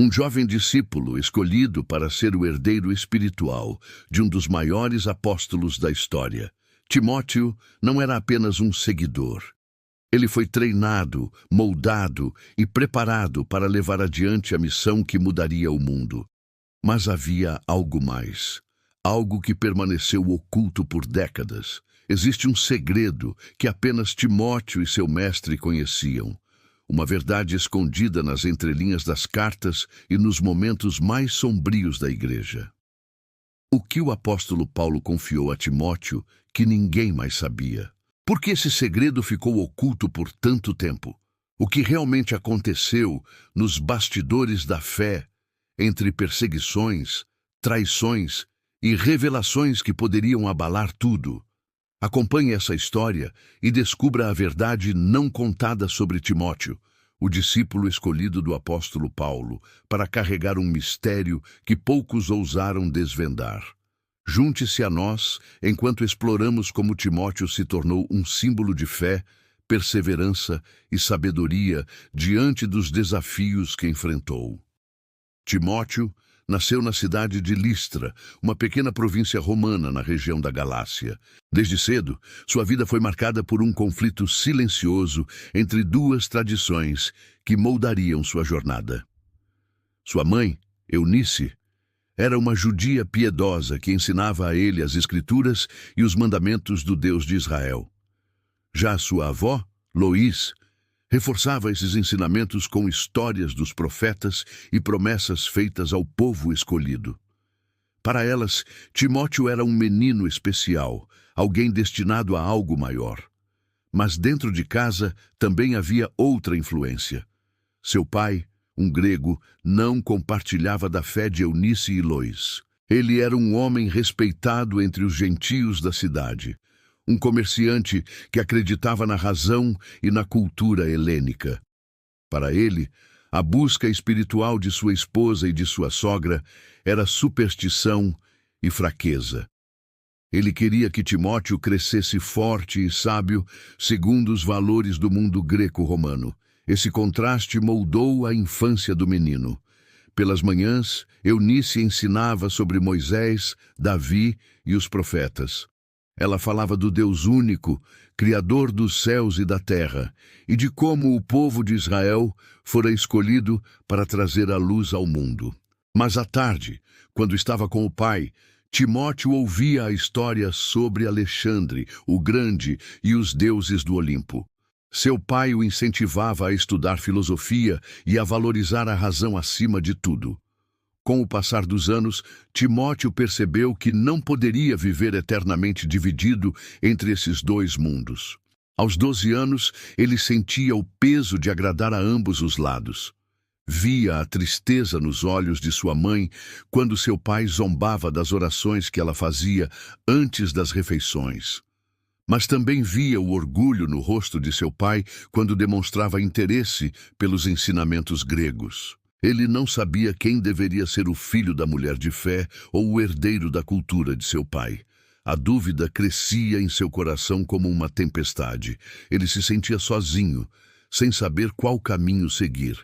um jovem discípulo escolhido para ser o herdeiro espiritual de um dos maiores apóstolos da história. Timóteo não era apenas um seguidor. Ele foi treinado, moldado e preparado para levar adiante a missão que mudaria o mundo. Mas havia algo mais, algo que permaneceu oculto por décadas. Existe um segredo que apenas Timóteo e seu mestre conheciam. Uma verdade escondida nas entrelinhas das cartas e nos momentos mais sombrios da igreja. O que o apóstolo Paulo confiou a Timóteo que ninguém mais sabia? Por que esse segredo ficou oculto por tanto tempo? O que realmente aconteceu nos bastidores da fé, entre perseguições, traições e revelações que poderiam abalar tudo? Acompanhe essa história e descubra a verdade não contada sobre Timóteo, o discípulo escolhido do apóstolo Paulo, para carregar um mistério que poucos ousaram desvendar. Junte-se a nós enquanto exploramos como Timóteo se tornou um símbolo de fé, perseverança e sabedoria diante dos desafios que enfrentou. Timóteo nasceu na cidade de Listra, uma pequena província romana na região da Galácia. Desde cedo, sua vida foi marcada por um conflito silencioso entre duas tradições que moldariam sua jornada. Sua mãe, Eunice, era uma judia piedosa que ensinava a ele as Escrituras e os mandamentos do Deus de Israel. Já sua avó, Loís, reforçava esses ensinamentos com histórias dos profetas e promessas feitas ao povo escolhido. Para elas, Timóteo era um menino especial, alguém destinado a algo maior. Mas dentro de casa também havia outra influência. Seu pai, um grego, não compartilhava da fé de Eunice e Loís. Ele era um homem respeitado entre os gentios da cidade, um comerciante que acreditava na razão e na cultura helênica. Para ele, a busca espiritual de sua esposa e de sua sogra era superstição e fraqueza. Ele queria que Timóteo crescesse forte e sábio segundo os valores do mundo greco-romano. Esse contraste moldou a infância do menino. Pelas manhãs, Eunice ensinava sobre Moisés, Davi e os profetas. Ela falava do Deus único, Criador dos céus e da terra, e de como o povo de Israel fora escolhido para trazer a luz ao mundo. Mas à tarde, quando estava com o pai, Timóteo ouvia a história sobre Alexandre, o Grande, e os deuses do Olimpo. Seu pai o incentivava a estudar filosofia e a valorizar a razão acima de tudo. Com o passar dos anos, Timóteo percebeu que não poderia viver eternamente dividido entre esses dois mundos. Aos 12 anos, ele sentia o peso de agradar a ambos os lados. Via a tristeza nos olhos de sua mãe quando seu pai zombava das orações que ela fazia antes das refeições. Mas também via o orgulho no rosto de seu pai quando demonstrava interesse pelos ensinamentos gregos. Ele não sabia quem deveria ser o filho da mulher de fé ou o herdeiro da cultura de seu pai. A dúvida crescia em seu coração como uma tempestade. Ele se sentia sozinho, sem saber qual caminho seguir.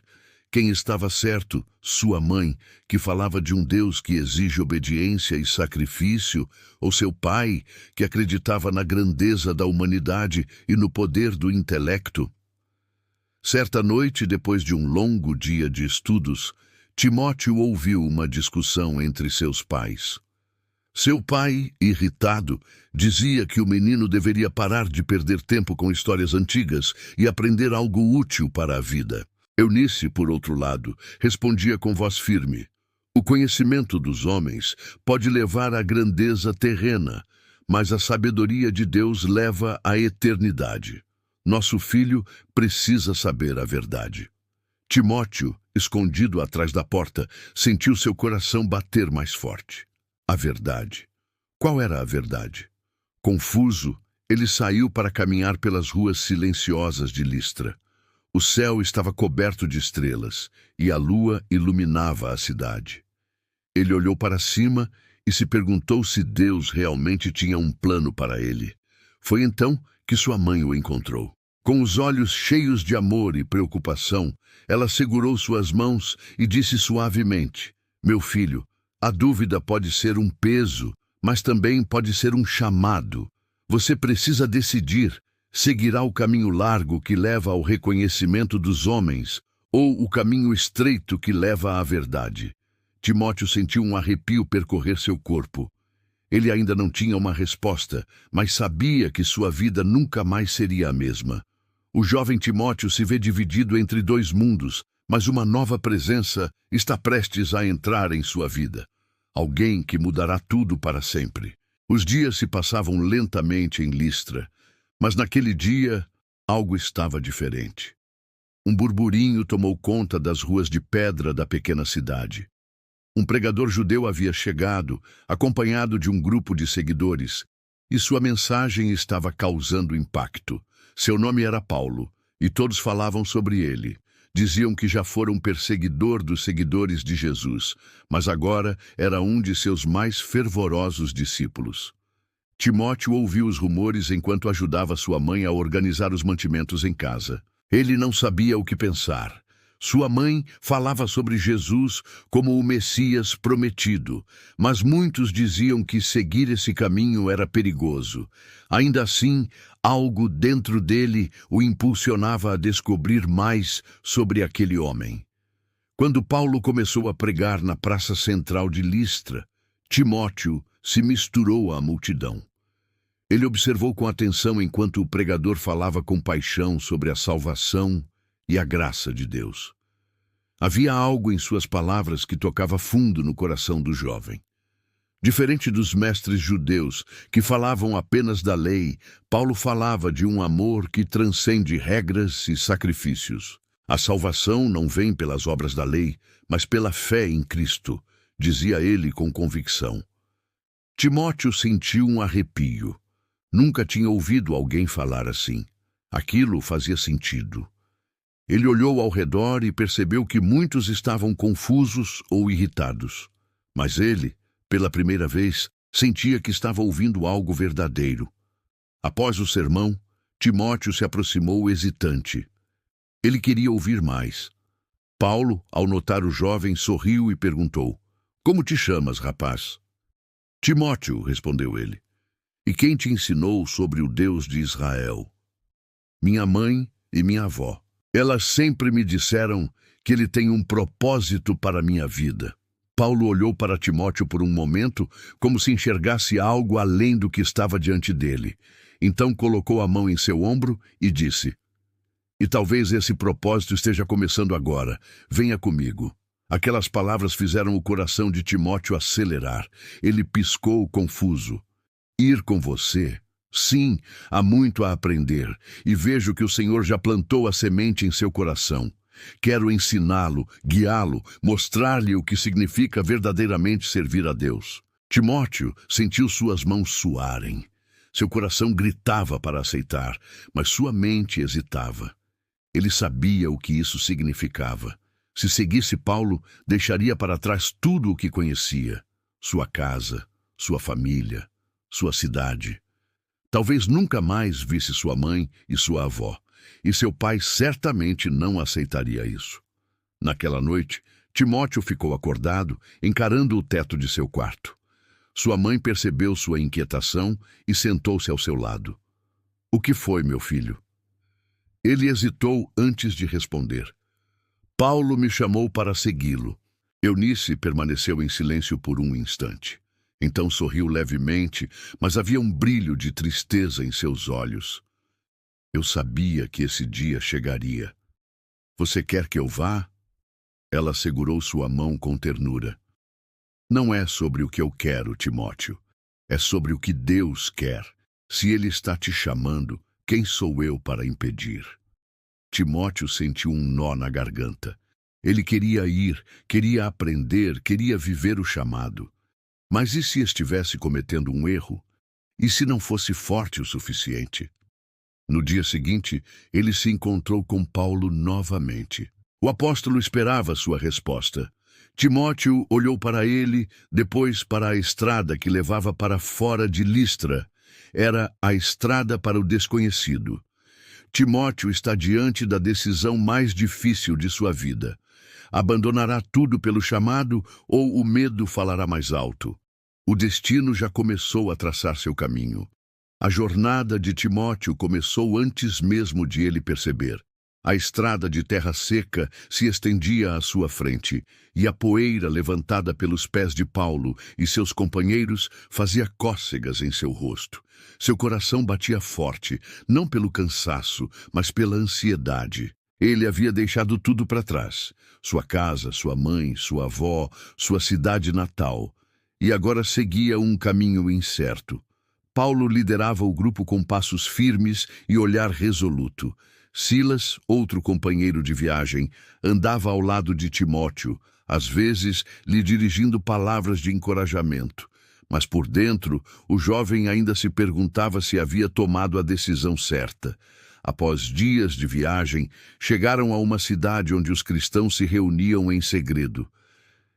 Quem estava certo, sua mãe, que falava de um Deus que exige obediência e sacrifício, ou seu pai, que acreditava na grandeza da humanidade e no poder do intelecto? Certa noite, depois de um longo dia de estudos, Timóteo ouviu uma discussão entre seus pais. Seu pai, irritado, dizia que o menino deveria parar de perder tempo com histórias antigas e aprender algo útil para a vida. Eunice, por outro lado, respondia com voz firme: "O conhecimento dos homens pode levar à grandeza terrena, mas a sabedoria de Deus leva à eternidade. Nosso filho precisa saber a verdade." Timóteo, escondido atrás da porta, sentiu seu coração bater mais forte. A verdade. Qual era a verdade? Confuso, ele saiu para caminhar pelas ruas silenciosas de Listra. O céu estava coberto de estrelas, e a lua iluminava a cidade. Ele olhou para cima e se perguntou se Deus realmente tinha um plano para ele. Foi então que sua mãe o encontrou. Com os olhos cheios de amor e preocupação, ela segurou suas mãos e disse suavemente: Meu filho, a dúvida pode ser um peso, mas também pode ser um chamado. Você precisa decidir: seguirá o caminho largo que leva ao reconhecimento dos homens ou o caminho estreito que leva à verdade? Timóteo sentiu um arrepio percorrer seu corpo. Ele ainda não tinha uma resposta, mas sabia que sua vida nunca mais seria a mesma. O jovem Timóteo se vê dividido entre dois mundos, mas uma nova presença está prestes a entrar em sua vida. Alguém que mudará tudo para sempre. Os dias se passavam lentamente em Listra, mas naquele dia algo estava diferente. Um burburinho tomou conta das ruas de pedra da pequena cidade. Um pregador judeu havia chegado, acompanhado de um grupo de seguidores, e sua mensagem estava causando impacto. Seu nome era Paulo, e todos falavam sobre ele. Diziam que já fora um perseguidor dos seguidores de Jesus, mas agora era um de seus mais fervorosos discípulos. Timóteo ouviu os rumores enquanto ajudava sua mãe a organizar os mantimentos em casa. Ele não sabia o que pensar. Sua mãe falava sobre Jesus como o Messias prometido, mas muitos diziam que seguir esse caminho era perigoso. Ainda assim, algo dentro dele o impulsionava a descobrir mais sobre aquele homem. Quando Paulo começou a pregar na praça central de Listra, Timóteo se misturou à multidão. Ele observou com atenção enquanto o pregador falava com paixão sobre a salvação e a graça de Deus. Havia algo em suas palavras que tocava fundo no coração do jovem. Diferente dos mestres judeus, que falavam apenas da lei, Paulo falava de um amor que transcende regras e sacrifícios. A salvação não vem pelas obras da lei, mas pela fé em Cristo, dizia ele com convicção. Timóteo sentiu um arrepio. Nunca tinha ouvido alguém falar assim. Aquilo fazia sentido. Ele olhou ao redor e percebeu que muitos estavam confusos ou irritados. Mas ele, pela primeira vez, sentia que estava ouvindo algo verdadeiro. Após o sermão, Timóteo se aproximou hesitante. Ele queria ouvir mais. Paulo, ao notar o jovem, sorriu e perguntou: Como te chamas, rapaz? Timóteo, respondeu ele. E quem te ensinou sobre o Deus de Israel? Minha mãe e minha avó. Elas sempre me disseram que ele tem um propósito para a minha vida. Paulo olhou para Timóteo por um momento, como se enxergasse algo além do que estava diante dele. Então colocou a mão em seu ombro e disse: E talvez esse propósito esteja começando agora. Venha comigo. Aquelas palavras fizeram o coração de Timóteo acelerar. Ele piscou confuso. Ir com você? Sim, há muito a aprender, e vejo que o Senhor já plantou a semente em seu coração. Quero ensiná-lo, guiá-lo, mostrar-lhe o que significa verdadeiramente servir a Deus. Timóteo sentiu suas mãos suarem. Seu coração gritava para aceitar, mas sua mente hesitava. Ele sabia o que isso significava. Se seguisse Paulo, deixaria para trás tudo o que conhecia: sua casa, sua família, sua cidade. Talvez nunca mais visse sua mãe e sua avó, e seu pai certamente não aceitaria isso. Naquela noite, Timóteo ficou acordado, encarando o teto de seu quarto. Sua mãe percebeu sua inquietação e sentou-se ao seu lado. O que foi, meu filho? Ele hesitou antes de responder. Paulo me chamou para segui-lo. Eunice permaneceu em silêncio por um instante. Então sorriu levemente, mas havia um brilho de tristeza em seus olhos. Eu sabia que esse dia chegaria. Você quer que eu vá? Ela segurou sua mão com ternura. Não é sobre o que eu quero, Timóteo. É sobre o que Deus quer. Se Ele está te chamando, quem sou eu para impedir? Timóteo sentiu um nó na garganta. Ele queria ir, queria aprender, queria viver o chamado. Mas e se estivesse cometendo um erro? E se não fosse forte o suficiente? No dia seguinte, ele se encontrou com Paulo novamente. O apóstolo esperava sua resposta. Timóteo olhou para ele, depois para a estrada que levava para fora de Listra. Era a estrada para o desconhecido. Timóteo está diante da decisão mais difícil de sua vida. Abandonará tudo pelo chamado ou o medo falará mais alto? O destino já começou a traçar seu caminho. A jornada de Timóteo começou antes mesmo de ele perceber. A estrada de terra seca se estendia à sua frente, e a poeira levantada pelos pés de Paulo e seus companheiros fazia cócegas em seu rosto. Seu coração batia forte, não pelo cansaço, mas pela ansiedade. Ele havia deixado tudo para trás: sua casa, sua mãe, sua avó, sua cidade natal, e agora seguia um caminho incerto. Paulo liderava o grupo com passos firmes e olhar resoluto. Silas, outro companheiro de viagem, andava ao lado de Timóteo, às vezes lhe dirigindo palavras de encorajamento. Mas por dentro, o jovem ainda se perguntava se havia tomado a decisão certa. Após dias de viagem, chegaram a uma cidade onde os cristãos se reuniam em segredo.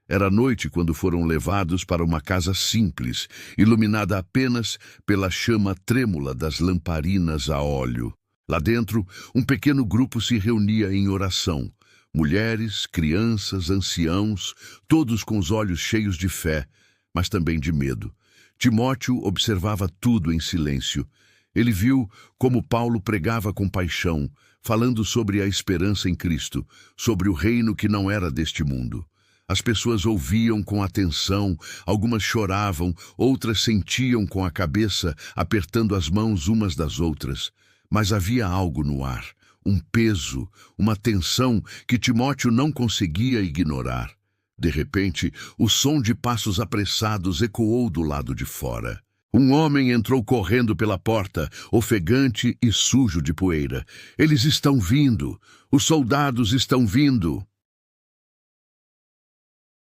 Era noite quando foram levados para uma casa simples, iluminada apenas pela chama trêmula das lamparinas a óleo. Lá dentro, um pequeno grupo se reunia em oração. Mulheres, crianças, anciãos, todos com os olhos cheios de fé, mas também de medo. Timóteo observava tudo em silêncio. Ele viu como Paulo pregava com paixão, falando sobre a esperança em Cristo, sobre o reino que não era deste mundo. As pessoas ouviam com atenção, algumas choravam, outras sentiam com a cabeça, apertando as mãos umas das outras. Mas havia algo no ar, um peso, uma tensão que Timóteo não conseguia ignorar. De repente, o som de passos apressados ecoou do lado de fora. Um homem entrou correndo pela porta, ofegante e sujo de poeira. Eles estão vindo! Os soldados estão vindo!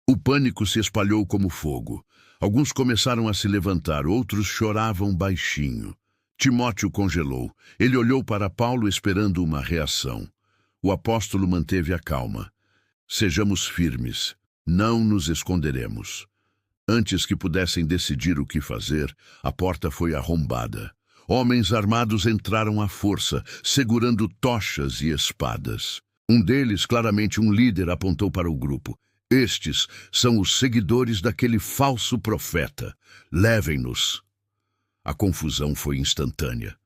O pânico se espalhou como fogo. Alguns começaram a se levantar, outros choravam baixinho. Timóteo congelou. Ele olhou para Paulo esperando uma reação. O apóstolo manteve a calma. Sejamos firmes. Não nos esconderemos. Antes que pudessem decidir o que fazer, a porta foi arrombada. Homens armados entraram à força, segurando tochas e espadas. Um deles, claramente um líder, apontou para o grupo. Estes são os seguidores daquele falso profeta. Levem-nos. A confusão foi instantânea.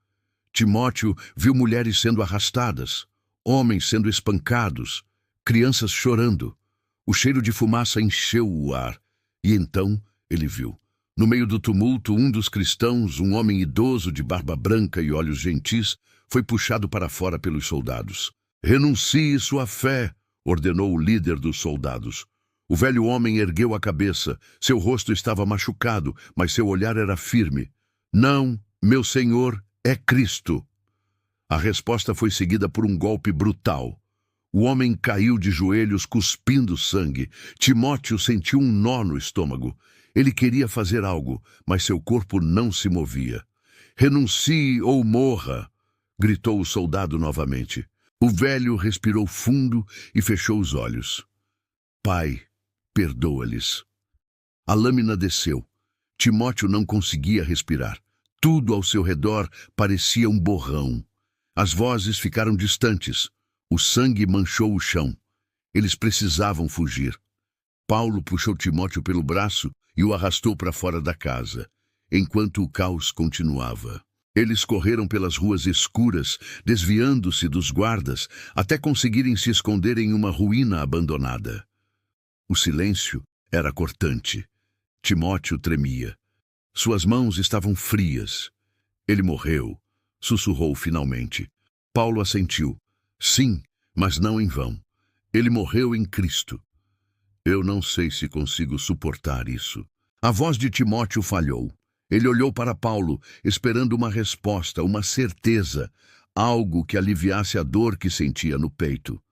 Timóteo viu mulheres sendo arrastadas, homens sendo espancados, crianças chorando. O cheiro de fumaça encheu o ar. E então ele viu. No meio do tumulto, um dos cristãos, um homem idoso de barba branca e olhos gentis, foi puxado para fora pelos soldados. "Renuncie sua fé", ordenou o líder dos soldados. O velho homem ergueu a cabeça. Seu rosto estava machucado, mas seu olhar era firme. "Não, meu senhor, é Cristo." A resposta foi seguida por um golpe brutal. O homem caiu de joelhos, cuspindo sangue. Timóteo sentiu um nó no estômago. Ele queria fazer algo, mas seu corpo não se movia. "Renuncie ou morra", gritou o soldado novamente. O velho respirou fundo e fechou os olhos. "Pai, perdoa-lhes." A lâmina desceu. Timóteo não conseguia respirar. Tudo ao seu redor parecia um borrão. As vozes ficaram distantes. O sangue manchou o chão. Eles precisavam fugir. Paulo puxou Timóteo pelo braço e o arrastou para fora da casa, enquanto o caos continuava. Eles correram pelas ruas escuras, desviando-se dos guardas, até conseguirem se esconder em uma ruína abandonada. O silêncio era cortante. Timóteo tremia. Suas mãos estavam frias. "Ele morreu", sussurrou finalmente. Paulo assentiu. "Sim, mas não em vão. Ele morreu em Cristo." "Eu não sei se consigo suportar isso." A voz de Timóteo falhou. Ele olhou para Paulo, esperando uma resposta, uma certeza, algo que aliviasse a dor que sentia no peito.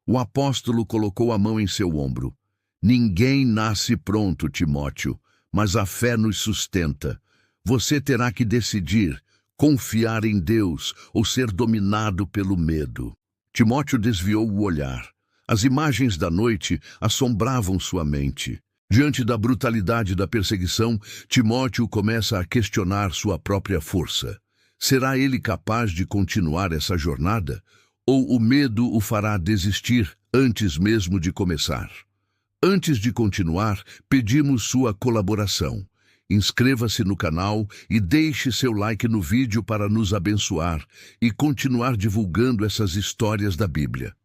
O apóstolo colocou a mão em seu ombro. "Ninguém nasce pronto, Timóteo, mas a fé nos sustenta. Você terá que decidir, confiar em Deus ou ser dominado pelo medo." Timóteo desviou o olhar. As imagens da noite assombravam sua mente. Diante da brutalidade da perseguição, Timóteo começa a questionar sua própria força. Será ele capaz de continuar essa jornada? Ou o medo o fará desistir antes mesmo de começar? Antes de continuar, pedimos sua colaboração. Inscreva-se no canal e deixe seu like no vídeo para nos abençoar e continuar divulgando essas histórias da Bíblia.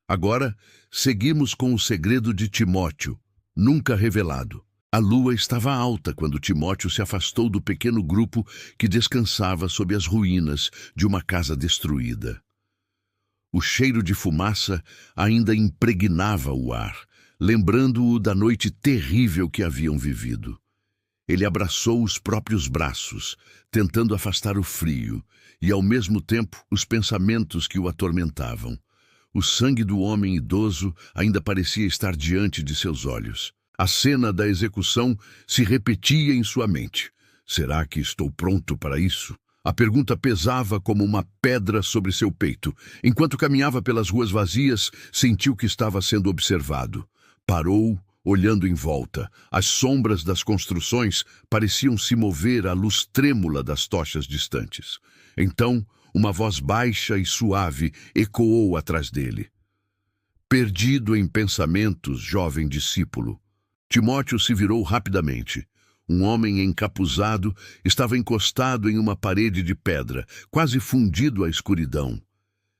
Agora, seguimos com o segredo de Timóteo, nunca revelado. A lua estava alta quando Timóteo se afastou do pequeno grupo que descansava sob as ruínas de uma casa destruída. O cheiro de fumaça ainda impregnava o ar, lembrando-o da noite terrível que haviam vivido. Ele abraçou os próprios braços, tentando afastar o frio e, ao mesmo tempo, os pensamentos que o atormentavam. O sangue do homem idoso ainda parecia estar diante de seus olhos. A cena da execução se repetia em sua mente. Será que estou pronto para isso? A pergunta pesava como uma pedra sobre seu peito. Enquanto caminhava pelas ruas vazias, sentiu que estava sendo observado. Parou, olhando em volta. As sombras das construções pareciam se mover à luz trêmula das tochas distantes. Então, uma voz baixa e suave ecoou atrás dele. Perdido em pensamentos, jovem discípulo. Timóteo se virou rapidamente. Um homem encapuzado estava encostado em uma parede de pedra, quase fundido à escuridão.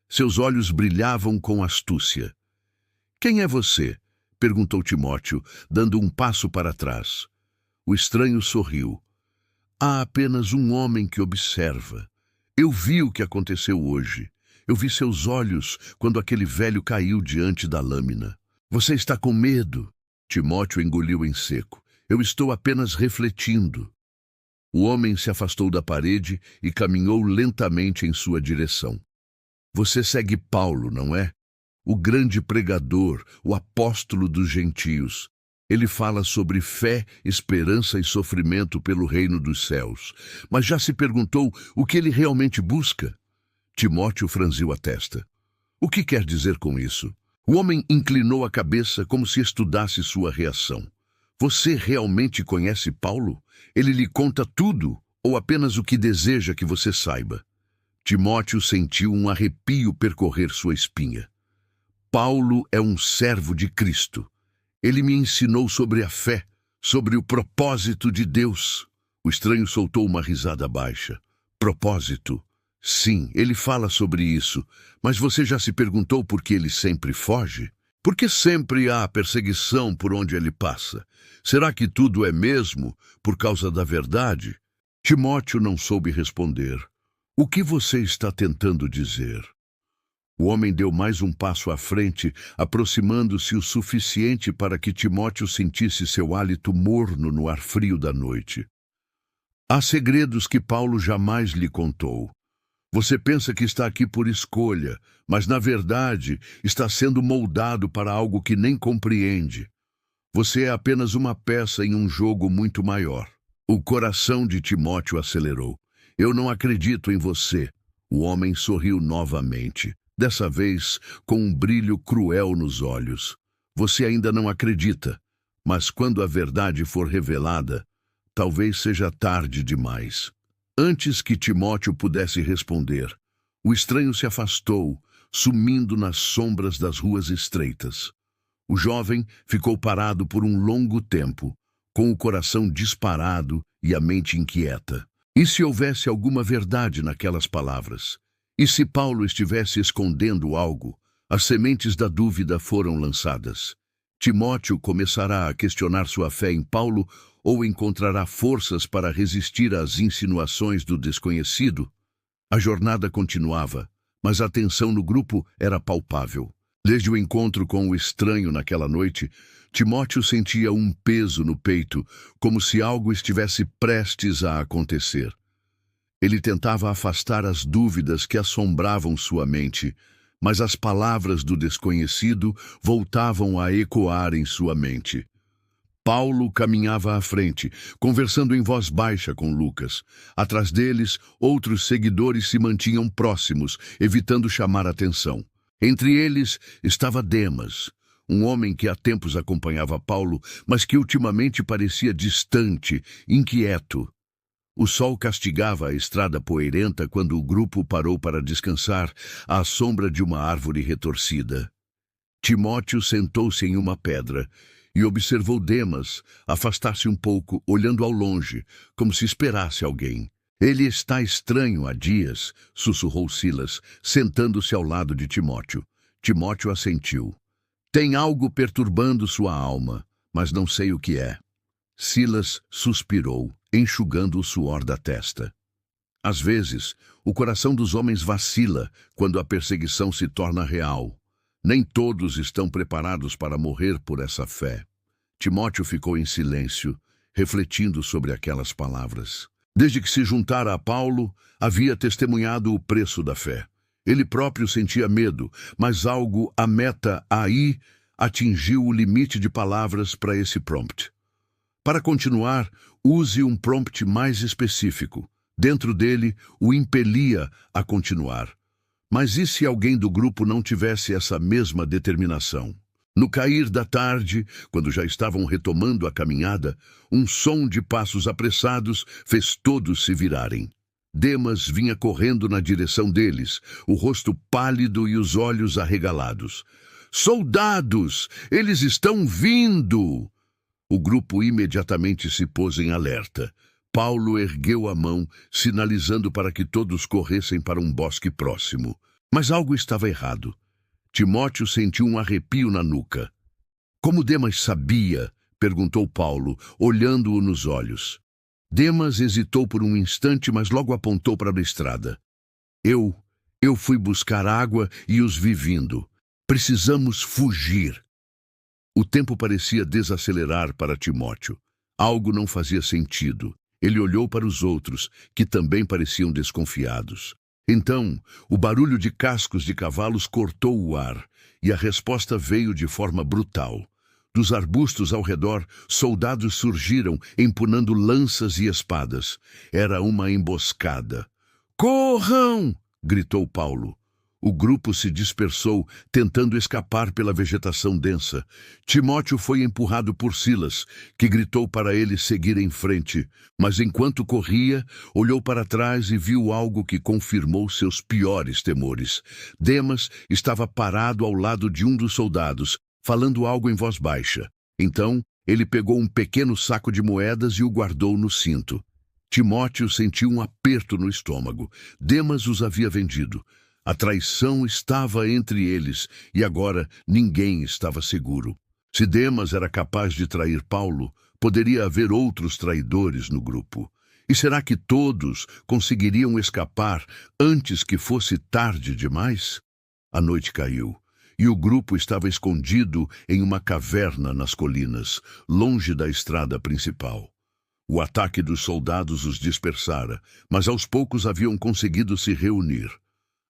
Seus olhos brilhavam com astúcia. "Quem é você?" perguntou Timóteo, dando um passo para trás. O estranho sorriu. "Há apenas um homem que observa. Eu vi o que aconteceu hoje. Eu vi seus olhos quando aquele velho caiu diante da lâmina. Você está com medo?" Timóteo engoliu em seco. "Eu estou apenas refletindo." O homem se afastou da parede e caminhou lentamente em sua direção. "Você segue Paulo, não é? O grande pregador, o apóstolo dos gentios. Ele fala sobre fé, esperança e sofrimento pelo reino dos céus. Mas já se perguntou o que ele realmente busca?" Timóteo franziu a testa. "O que quer dizer com isso?" O homem inclinou a cabeça como se estudasse sua reação. "Você realmente conhece Paulo? Ele lhe conta tudo, ou apenas o que deseja que você saiba?" Timóteo sentiu um arrepio percorrer sua espinha. "Paulo é um servo de Cristo. Ele me ensinou sobre a fé, sobre o propósito de Deus." O estranho soltou uma risada baixa. "Propósito? Sim, ele fala sobre isso. Mas você já se perguntou por que ele sempre foge? Por que sempre há perseguição por onde ele passa? Será que tudo é mesmo por causa da verdade?" Timóteo não soube responder. "O que você está tentando dizer?" O homem deu mais um passo à frente, aproximando-se o suficiente para que Timóteo sentisse seu hálito morno no ar frio da noite. "Há segredos que Paulo jamais lhe contou. Você pensa que está aqui por escolha, mas na verdade está sendo moldado para algo que nem compreende. Você é apenas uma peça em um jogo muito maior." O coração de Timóteo acelerou. "Eu não acredito em você." O homem sorriu novamente, dessa vez com um brilho cruel nos olhos. "Você ainda não acredita, mas quando a verdade for revelada, talvez seja tarde demais." Antes que Timóteo pudesse responder, o estranho se afastou, sumindo nas sombras das ruas estreitas. O jovem ficou parado por um longo tempo, com o coração disparado e a mente inquieta. E se houvesse alguma verdade naquelas palavras? E se Paulo estivesse escondendo algo? As sementes da dúvida foram lançadas. Timóteo começará a questionar sua fé em Paulo ou encontrará forças para resistir às insinuações do desconhecido? A jornada continuava, mas a tensão no grupo era palpável. Desde o encontro com o estranho naquela noite, Timóteo sentia um peso no peito, como se algo estivesse prestes a acontecer. Ele tentava afastar as dúvidas que assombravam sua mente, mas as palavras do desconhecido voltavam a ecoar em sua mente. Paulo caminhava à frente, conversando em voz baixa com Lucas. Atrás deles, outros seguidores se mantinham próximos, evitando chamar atenção. Entre eles estava Demas, um homem que há tempos acompanhava Paulo, mas que ultimamente parecia distante, inquieto. O sol castigava a estrada poeirenta quando o grupo parou para descansar à sombra de uma árvore retorcida. Timóteo sentou-se em uma pedra e observou Demas afastar-se um pouco, olhando ao longe, como se esperasse alguém. Ele está estranho há dias, sussurrou Silas, sentando-se ao lado de Timóteo. Timóteo assentiu. Tem algo perturbando sua alma, mas não sei o que é. Silas suspirou, enxugando o suor da testa. Às vezes, o coração dos homens vacila quando a perseguição se torna real. Nem todos estão preparados para morrer por essa fé. Timóteo ficou em silêncio, refletindo sobre aquelas palavras. Desde que se juntara a Paulo, havia testemunhado o preço da fé. Ele próprio sentia medo, mas algo a meta aí atingiu o limite de palavras para esse prompt. Para continuar, use um prompt mais específico. Dentro dele, o impelia a continuar. Mas e se alguém do grupo não tivesse essa mesma determinação? No cair da tarde, quando já estavam retomando a caminhada, um som de passos apressados fez todos se virarem. Demas vinha correndo na direção deles, o rosto pálido e os olhos arregalados. Soldados! Eles estão vindo! O grupo imediatamente se pôs em alerta. Paulo ergueu a mão, sinalizando para que todos corressem para um bosque próximo. Mas algo estava errado. Timóteo sentiu um arrepio na nuca. Como Demas sabia? Perguntou Paulo, olhando-o nos olhos. Demas hesitou por um instante, mas logo apontou para a estrada. Eu fui buscar água e os vi vindo. Precisamos fugir. O tempo parecia desacelerar para Timóteo. Algo não fazia sentido. Ele olhou para os outros, que também pareciam desconfiados. Então, o barulho de cascos de cavalos cortou o ar, e a resposta veio de forma brutal. Dos arbustos ao redor, soldados surgiram, empunhando lanças e espadas. Era uma emboscada. "Corram!" gritou Paulo. O grupo se dispersou, tentando escapar pela vegetação densa. Timóteo foi empurrado por Silas, que gritou para ele seguir em frente. Mas enquanto corria, olhou para trás e viu algo que confirmou seus piores temores. Demas estava parado ao lado de um dos soldados, falando algo em voz baixa. Então, ele pegou um pequeno saco de moedas e o guardou no cinto. Timóteo sentiu um aperto no estômago. Demas os havia vendido. A traição estava entre eles, e agora ninguém estava seguro. Se Demas era capaz de trair Paulo, poderia haver outros traidores no grupo. E será que todos conseguiriam escapar antes que fosse tarde demais? A noite caiu, e o grupo estava escondido em uma caverna nas colinas, longe da estrada principal. O ataque dos soldados os dispersara, mas aos poucos haviam conseguido se reunir.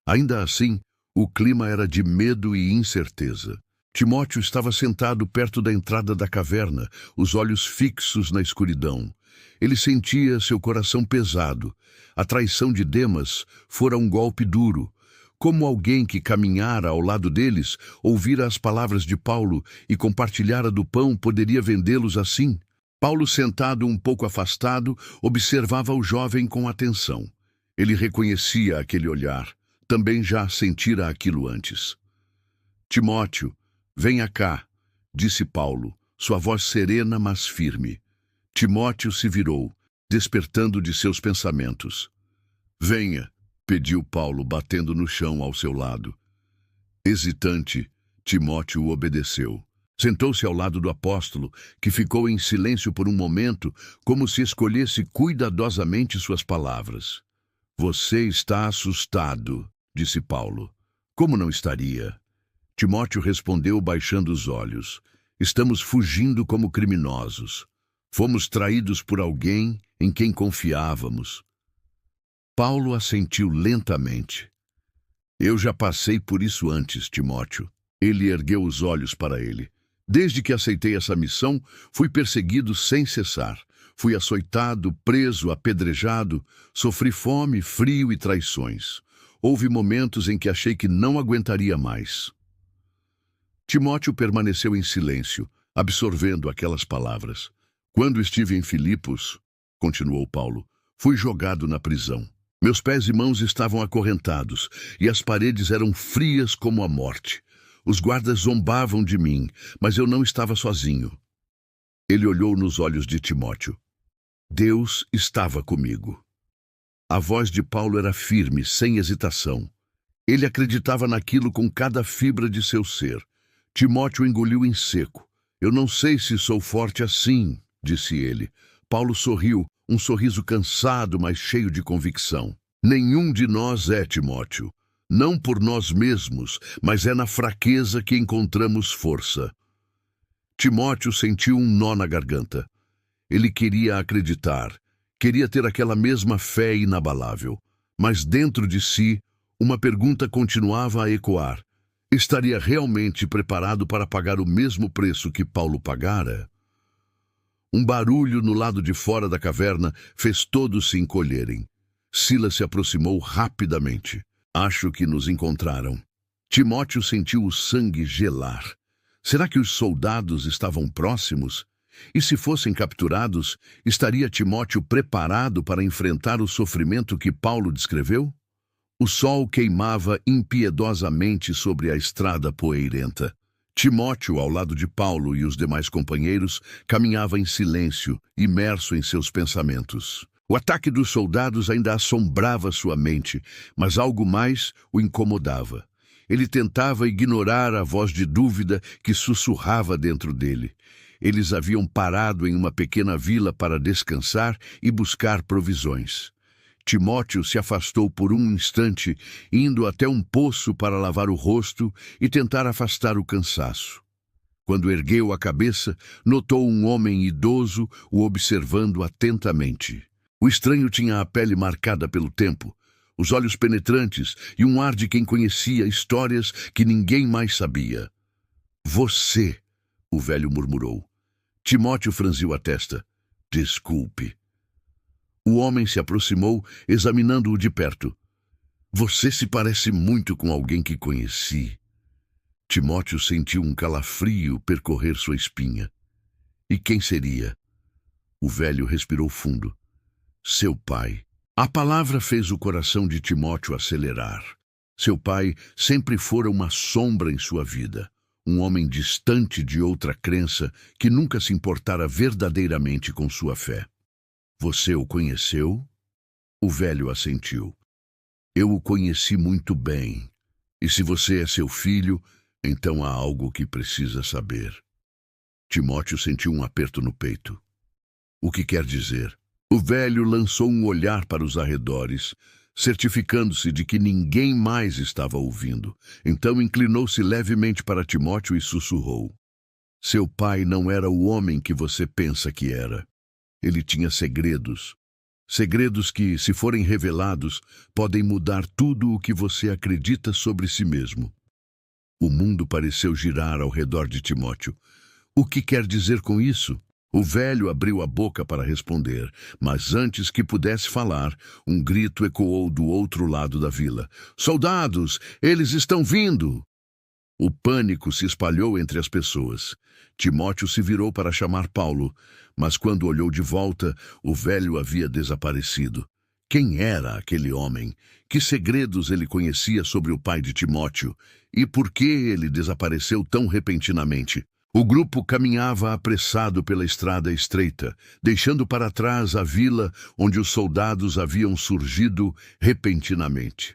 Ainda assim, o clima era de medo e incerteza. Timóteo estava sentado perto da entrada da caverna, os olhos fixos na escuridão. Ele sentia seu coração pesado. A traição de Demas fora um golpe duro. Como alguém que caminhara ao lado deles, ouvira as palavras de Paulo e compartilhara do pão, poderia vendê-los assim? Paulo, sentado um pouco afastado, observava o jovem com atenção. Ele reconhecia aquele olhar. Também já sentira aquilo antes. "Timóteo, venha cá", disse Paulo, sua voz serena, mas firme. Timóteo se virou, despertando de seus pensamentos. "Venha", pediu Paulo, batendo no chão ao seu lado. Hesitante, Timóteo obedeceu. Sentou-se ao lado do apóstolo, que ficou em silêncio por um momento, como se escolhesse cuidadosamente suas palavras. "Você está assustado", disse Paulo. "Como não estaria?" Timóteo respondeu baixando os olhos. "Estamos fugindo como criminosos. Fomos traídos por alguém em quem confiávamos." Paulo assentiu lentamente. "Eu já passei por isso antes, Timóteo." Ele ergueu os olhos para ele. "Desde que aceitei essa missão, fui perseguido sem cessar. Fui açoitado, preso, apedrejado, sofri fome, frio e traições. Houve momentos em que achei que não aguentaria mais." Timóteo permaneceu em silêncio, absorvendo aquelas palavras. "Quando estive em Filipos", continuou Paulo, Fui jogado na prisão. Meus pés e mãos estavam acorrentados, e as paredes eram frias como a morte. Os guardas zombavam de mim, mas eu não estava sozinho. Ele olhou nos olhos de Timóteo. Deus estava comigo. A voz de Paulo era firme, sem hesitação. Ele acreditava naquilo com cada fibra de seu ser. Timóteo engoliu em seco. Eu não sei se sou forte assim, disse ele. Paulo sorriu, um sorriso cansado, mas cheio de convicção. Nenhum de nós é, Timóteo. Não por nós mesmos, mas é na fraqueza que encontramos força. Timóteo sentiu um nó na garganta. Ele queria acreditar, queria ter aquela mesma fé inabalável. Mas dentro de si, uma pergunta continuava a ecoar. Estaria realmente preparado para pagar o mesmo preço que Paulo pagara? Um barulho no lado de fora da caverna fez todos se encolherem. Silas se aproximou rapidamente. Acho que nos encontraram. Timóteo sentiu o sangue gelar. Será que os soldados estavam próximos? E se fossem capturados, estaria Timóteo preparado para enfrentar o sofrimento que Paulo descreveu? O sol queimava impiedosamente sobre a estrada poeirenta. Timóteo, ao lado de Paulo e os demais companheiros, caminhava em silêncio, imerso em seus pensamentos. O ataque dos soldados ainda assombrava sua mente, mas algo mais o incomodava. Ele tentava ignorar a voz de dúvida que sussurrava dentro dele. Eles haviam parado em uma pequena vila para descansar e buscar provisões. Timóteo se afastou por um instante, indo até um poço para lavar o rosto e tentar afastar o cansaço. Quando ergueu a cabeça, notou um homem idoso o observando atentamente. O estranho tinha a pele marcada pelo tempo, os olhos penetrantes e um ar de quem conhecia histórias que ninguém mais sabia. Você, o velho murmurou. Timóteo franziu a testa. Desculpe. O homem se aproximou, examinando-o de perto. Você se parece muito com alguém que conheci. Timóteo sentiu um calafrio percorrer sua espinha. E quem seria? O velho respirou fundo. Seu pai. A palavra fez o coração de Timóteo acelerar. Seu pai sempre fora uma sombra em sua vida. Um homem distante de outra crença que nunca se importara verdadeiramente com sua fé. Você o conheceu? O velho assentiu. Eu o conheci muito bem. E se você é seu filho, então há algo que precisa saber. Timóteo sentiu um aperto no peito. O que quer dizer? O velho lançou um olhar para os arredores, certificando-se de que ninguém mais estava ouvindo. Então inclinou-se levemente para Timóteo e sussurrou. Seu pai não era o homem que você pensa que era. Ele tinha segredos. Segredos que, se forem revelados, podem mudar tudo o que você acredita sobre si mesmo. O mundo pareceu girar ao redor de Timóteo. O que quer dizer com isso? O velho abriu a boca para responder, mas antes que pudesse falar, um grito ecoou do outro lado da vila. Soldados, eles estão vindo! O pânico se espalhou entre as pessoas. Timóteo se virou para chamar Paulo, mas quando olhou de volta, o velho havia desaparecido. Quem era aquele homem? Que segredos ele conhecia sobre o pai de Timóteo? E por que ele desapareceu tão repentinamente? O grupo caminhava apressado pela estrada estreita, deixando para trás a vila onde os soldados haviam surgido repentinamente.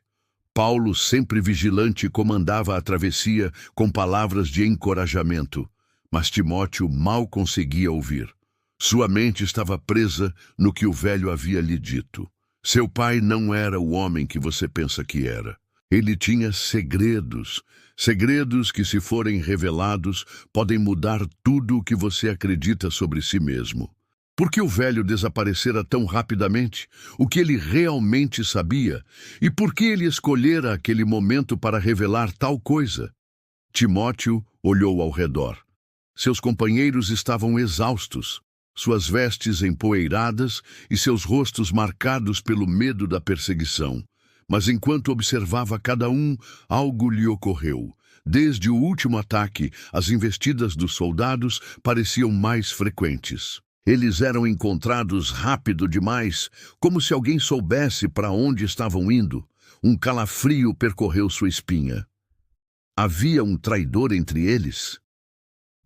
Paulo, sempre vigilante, comandava a travessia com palavras de encorajamento, mas Timóteo mal conseguia ouvir. Sua mente estava presa no que o velho havia lhe dito. Seu pai não era o homem que você pensa que era. Ele tinha segredos, segredos que, se forem revelados, podem mudar tudo o que você acredita sobre si mesmo. Por que o velho desaparecera tão rapidamente? O que ele realmente sabia? E por que ele escolhera aquele momento para revelar tal coisa? Timóteo olhou ao redor. Seus companheiros estavam exaustos, suas vestes empoeiradas e seus rostos marcados pelo medo da perseguição. Mas enquanto observava cada um, algo lhe ocorreu. Desde o último ataque, as investidas dos soldados pareciam mais frequentes. Eles eram encontrados rápido demais, como se alguém soubesse para onde estavam indo. Um calafrio percorreu sua espinha. Havia um traidor entre eles?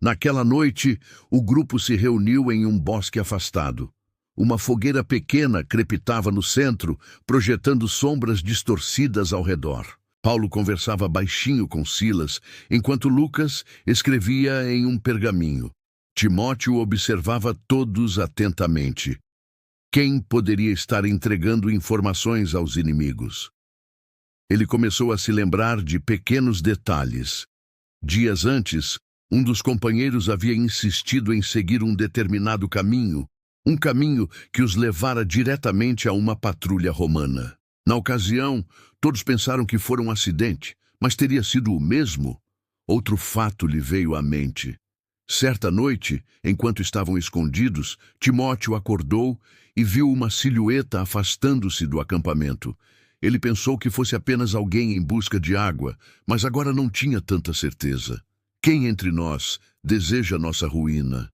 Naquela noite, o grupo se reuniu em um bosque afastado. Uma fogueira pequena crepitava no centro, projetando sombras distorcidas ao redor. Paulo conversava baixinho com Silas, enquanto Lucas escrevia em um pergaminho. Timóteo observava todos atentamente. Quem poderia estar entregando informações aos inimigos? Ele começou a se lembrar de pequenos detalhes. Dias antes, um dos companheiros havia insistido em seguir um determinado caminho, um caminho que os levara diretamente a uma patrulha romana. Na ocasião, todos pensaram que fora um acidente, mas teria sido o mesmo? Outro fato lhe veio à mente. Certa noite, enquanto estavam escondidos, Timóteo acordou e viu uma silhueta afastando-se do acampamento. Ele pensou que fosse apenas alguém em busca de água, mas agora não tinha tanta certeza. Quem entre nós deseja nossa ruína?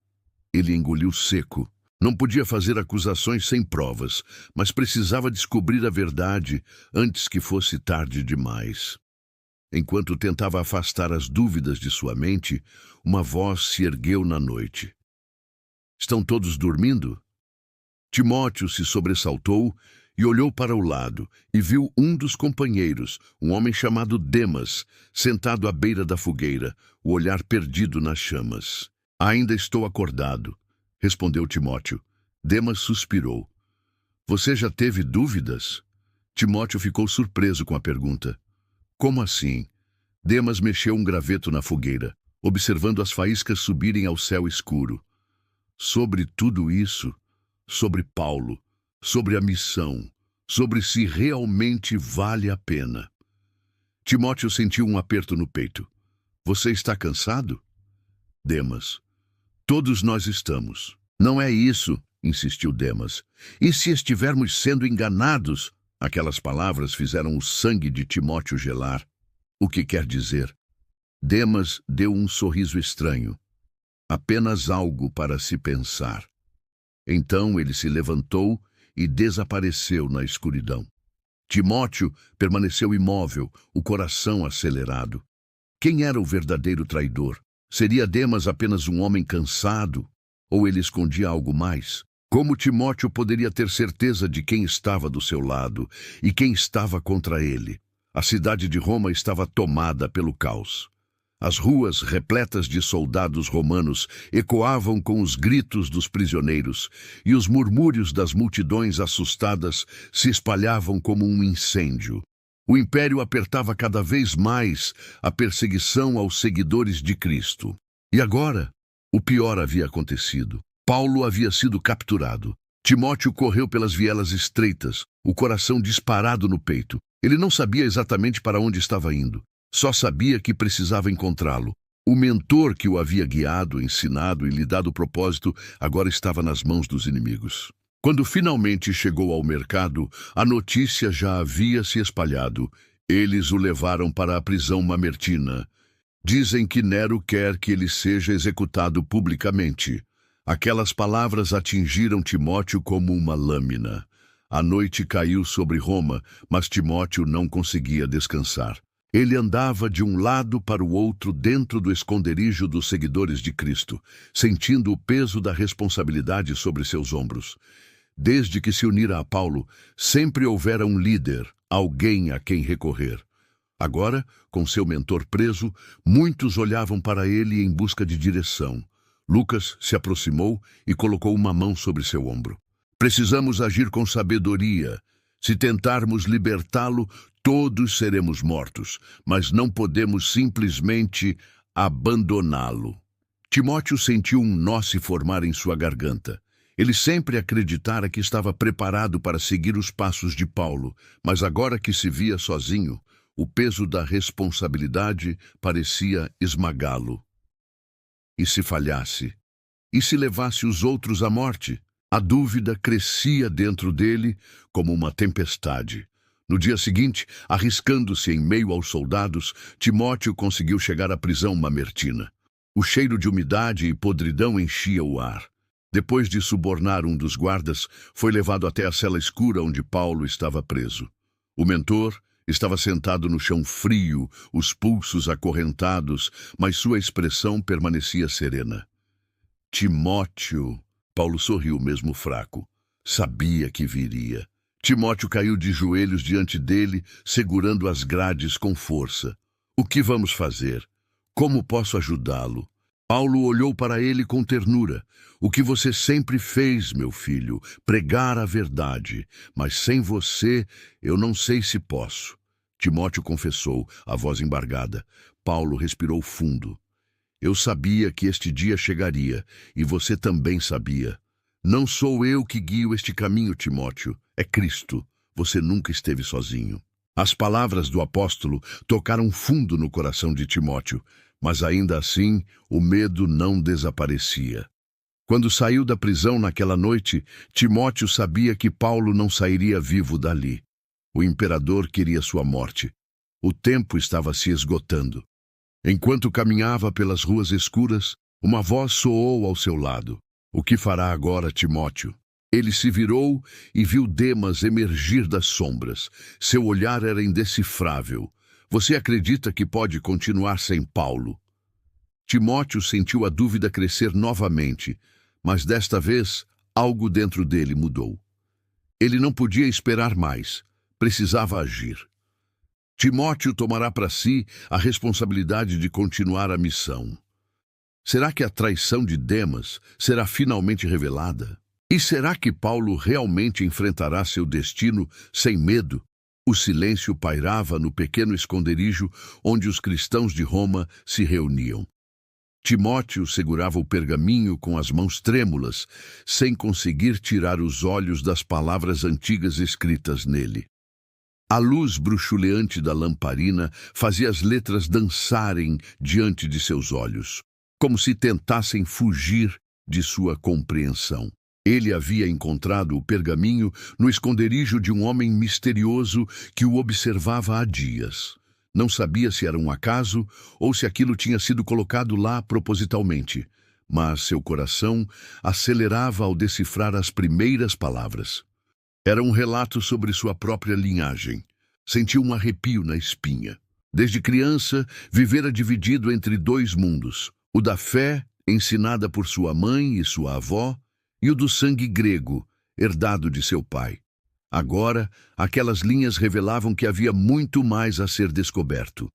Ele engoliu seco. Não podia fazer acusações sem provas, mas precisava descobrir a verdade antes que fosse tarde demais. Enquanto tentava afastar as dúvidas de sua mente, uma voz se ergueu na noite. Estão todos dormindo? Timóteo se sobressaltou e olhou para o lado e viu um dos companheiros, um homem chamado Demas, sentado à beira da fogueira, o olhar perdido nas chamas. Ainda estou acordado, respondeu Timóteo. Demas suspirou. Você já teve dúvidas? Timóteo ficou surpreso com a pergunta. Como assim? Demas mexeu um graveto na fogueira, observando as faíscas subirem ao céu escuro. Sobre tudo isso, sobre Paulo, sobre a missão, sobre se realmente vale a pena. Timóteo sentiu um aperto no peito. Você está cansado? Demas. Todos nós estamos. Não é isso, insistiu Demas. E se estivermos sendo enganados? Aquelas palavras fizeram o sangue de Timóteo gelar. O que quer dizer? Demas deu um sorriso estranho. Apenas algo para se pensar. Então ele se levantou e desapareceu na escuridão. Timóteo permaneceu imóvel, o coração acelerado. Quem era o verdadeiro traidor? Seria Demas apenas um homem cansado? Ou ele escondia algo mais? Como Timóteo poderia ter certeza de quem estava do seu lado e quem estava contra ele? A cidade de Roma estava tomada pelo caos. As ruas, repletas de soldados romanos, ecoavam com os gritos dos prisioneiros, e os murmúrios das multidões assustadas se espalhavam como um incêndio. O império apertava cada vez mais a perseguição aos seguidores de Cristo. E agora, o pior havia acontecido. Paulo havia sido capturado. Timóteo correu pelas vielas estreitas, o coração disparado no peito. Ele não sabia exatamente para onde estava indo. Só sabia que precisava encontrá-lo. O mentor que o havia guiado, ensinado e lhe dado propósito agora estava nas mãos dos inimigos. Quando finalmente chegou ao mercado, a notícia já havia se espalhado. Eles o levaram para a prisão mamertina. Dizem que Nero quer que ele seja executado publicamente. Aquelas palavras atingiram Timóteo como uma lâmina. A noite caiu sobre Roma, mas Timóteo não conseguia descansar. Ele andava de um lado para o outro dentro do esconderijo dos seguidores de Cristo, sentindo o peso da responsabilidade sobre seus ombros. Desde que se unira a Paulo, sempre houvera um líder, alguém a quem recorrer. Agora, com seu mentor preso, muitos olhavam para ele em busca de direção. Lucas se aproximou e colocou uma mão sobre seu ombro. Precisamos agir com sabedoria. Se tentarmos libertá-lo, todos seremos mortos, mas não podemos simplesmente abandoná-lo. Timóteo sentiu um nó se formar em sua garganta. Ele sempre acreditara que estava preparado para seguir os passos de Paulo, mas agora que se via sozinho, o peso da responsabilidade parecia esmagá-lo. E se falhasse? E se levasse os outros à morte? A dúvida crescia dentro dele como uma tempestade. No dia seguinte, arriscando-se em meio aos soldados, Timóteo conseguiu chegar à prisão mamertina. O cheiro de umidade e podridão enchia o ar. Depois de subornar um dos guardas, foi levado até a cela escura onde Paulo estava preso. O mentor estava sentado no chão frio, os pulsos acorrentados, mas sua expressão permanecia serena. Timóteo, Paulo sorriu mesmo fraco. Sabia que viria. Timóteo caiu de joelhos diante dele, segurando as grades com força. O que vamos fazer? Como posso ajudá-lo? Paulo olhou para ele com ternura. O que você sempre fez, meu filho, pregar a verdade. Mas sem você, eu não sei se posso. Timóteo confessou, a voz embargada. Paulo respirou fundo. Eu sabia que este dia chegaria, e você também sabia. Não sou eu que guio este caminho, Timóteo. É Cristo. Você nunca esteve sozinho. As palavras do apóstolo tocaram fundo no coração de Timóteo, mas ainda assim o medo não desaparecia. Quando saiu da prisão naquela noite, Timóteo sabia que Paulo não sairia vivo dali. O imperador queria sua morte. O tempo estava se esgotando. Enquanto caminhava pelas ruas escuras, uma voz soou ao seu lado. O que fará agora, Timóteo? Ele se virou e viu Demas emergir das sombras. Seu olhar era indecifrável. Você acredita que pode continuar sem Paulo? Timóteo sentiu a dúvida crescer novamente, mas desta vez algo dentro dele mudou. Ele não podia esperar mais. Precisava agir. Timóteo tomará para si a responsabilidade de continuar a missão. Será que a traição de Demas será finalmente revelada? E será que Paulo realmente enfrentará seu destino sem medo? O silêncio pairava no pequeno esconderijo onde os cristãos de Roma se reuniam. Timóteo segurava o pergaminho com as mãos trêmulas, sem conseguir tirar os olhos das palavras antigas escritas nele. A luz bruxuleante da lamparina fazia as letras dançarem diante de seus olhos, como se tentassem fugir de sua compreensão. Ele havia encontrado o pergaminho no esconderijo de um homem misterioso que o observava há dias. Não sabia se era um acaso ou se aquilo tinha sido colocado lá propositalmente, mas seu coração acelerava ao decifrar as primeiras palavras. Era um relato sobre sua própria linhagem. Sentiu um arrepio na espinha. Desde criança, vivera dividido entre dois mundos: o da fé, ensinada por sua mãe e sua avó, e o do sangue grego, herdado de seu pai. Agora, aquelas linhas revelavam que havia muito mais a ser descoberto.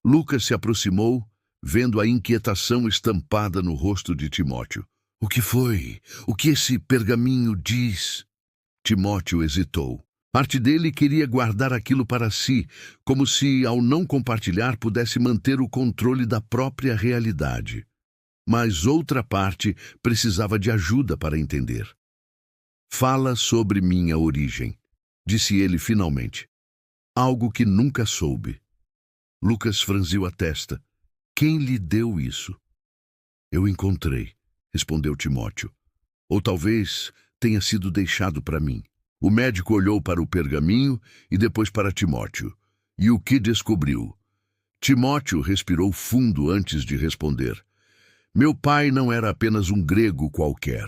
Lucas se aproximou, vendo a inquietação estampada no rosto de Timóteo. O que foi? O que esse pergaminho diz? Timóteo hesitou. Parte dele queria guardar aquilo para si, como se, ao não compartilhar, pudesse manter o controle da própria realidade. Mas outra parte precisava de ajuda para entender. Fala sobre minha origem, disse ele finalmente. Algo que nunca soube. Lucas franziu a testa. Quem lhe deu isso? Eu encontrei, respondeu Timóteo. Ou talvez tenha sido deixado para mim. O médico olhou para o pergaminho e depois para Timóteo. E o que descobriu? Timóteo respirou fundo antes de responder. Meu pai não era apenas um grego qualquer.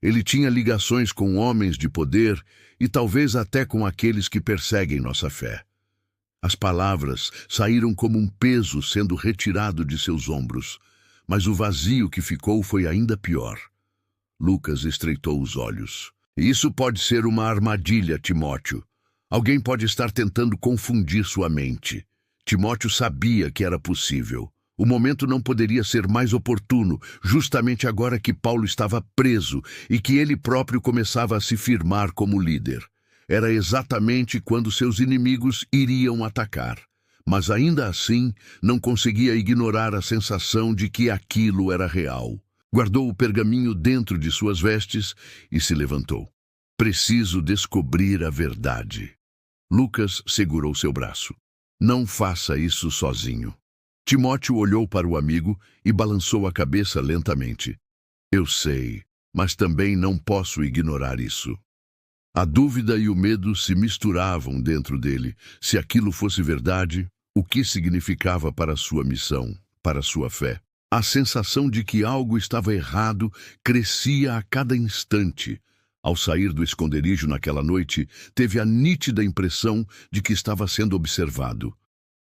Ele tinha ligações com homens de poder e talvez até com aqueles que perseguem nossa fé. As palavras saíram como um peso sendo retirado de seus ombros, mas o vazio que ficou foi ainda pior. Lucas estreitou os olhos. Isso pode ser uma armadilha, Timóteo. Alguém pode estar tentando confundir sua mente. Timóteo sabia que era possível. O momento não poderia ser mais oportuno, justamente agora que Paulo estava preso e que ele próprio começava a se firmar como líder. Era exatamente quando seus inimigos iriam atacar. Mas ainda assim, não conseguia ignorar a sensação de que aquilo era real. Guardou o pergaminho dentro de suas vestes e se levantou. Preciso descobrir a verdade. Lucas segurou seu braço. Não faça isso sozinho. Timóteo olhou para o amigo e balançou a cabeça lentamente. Eu sei, mas também não posso ignorar isso. A dúvida e o medo se misturavam dentro dele. Se aquilo fosse verdade, o que significava para sua missão, para sua fé? A sensação de que algo estava errado crescia a cada instante. Ao sair do esconderijo naquela noite, teve a nítida impressão de que estava sendo observado.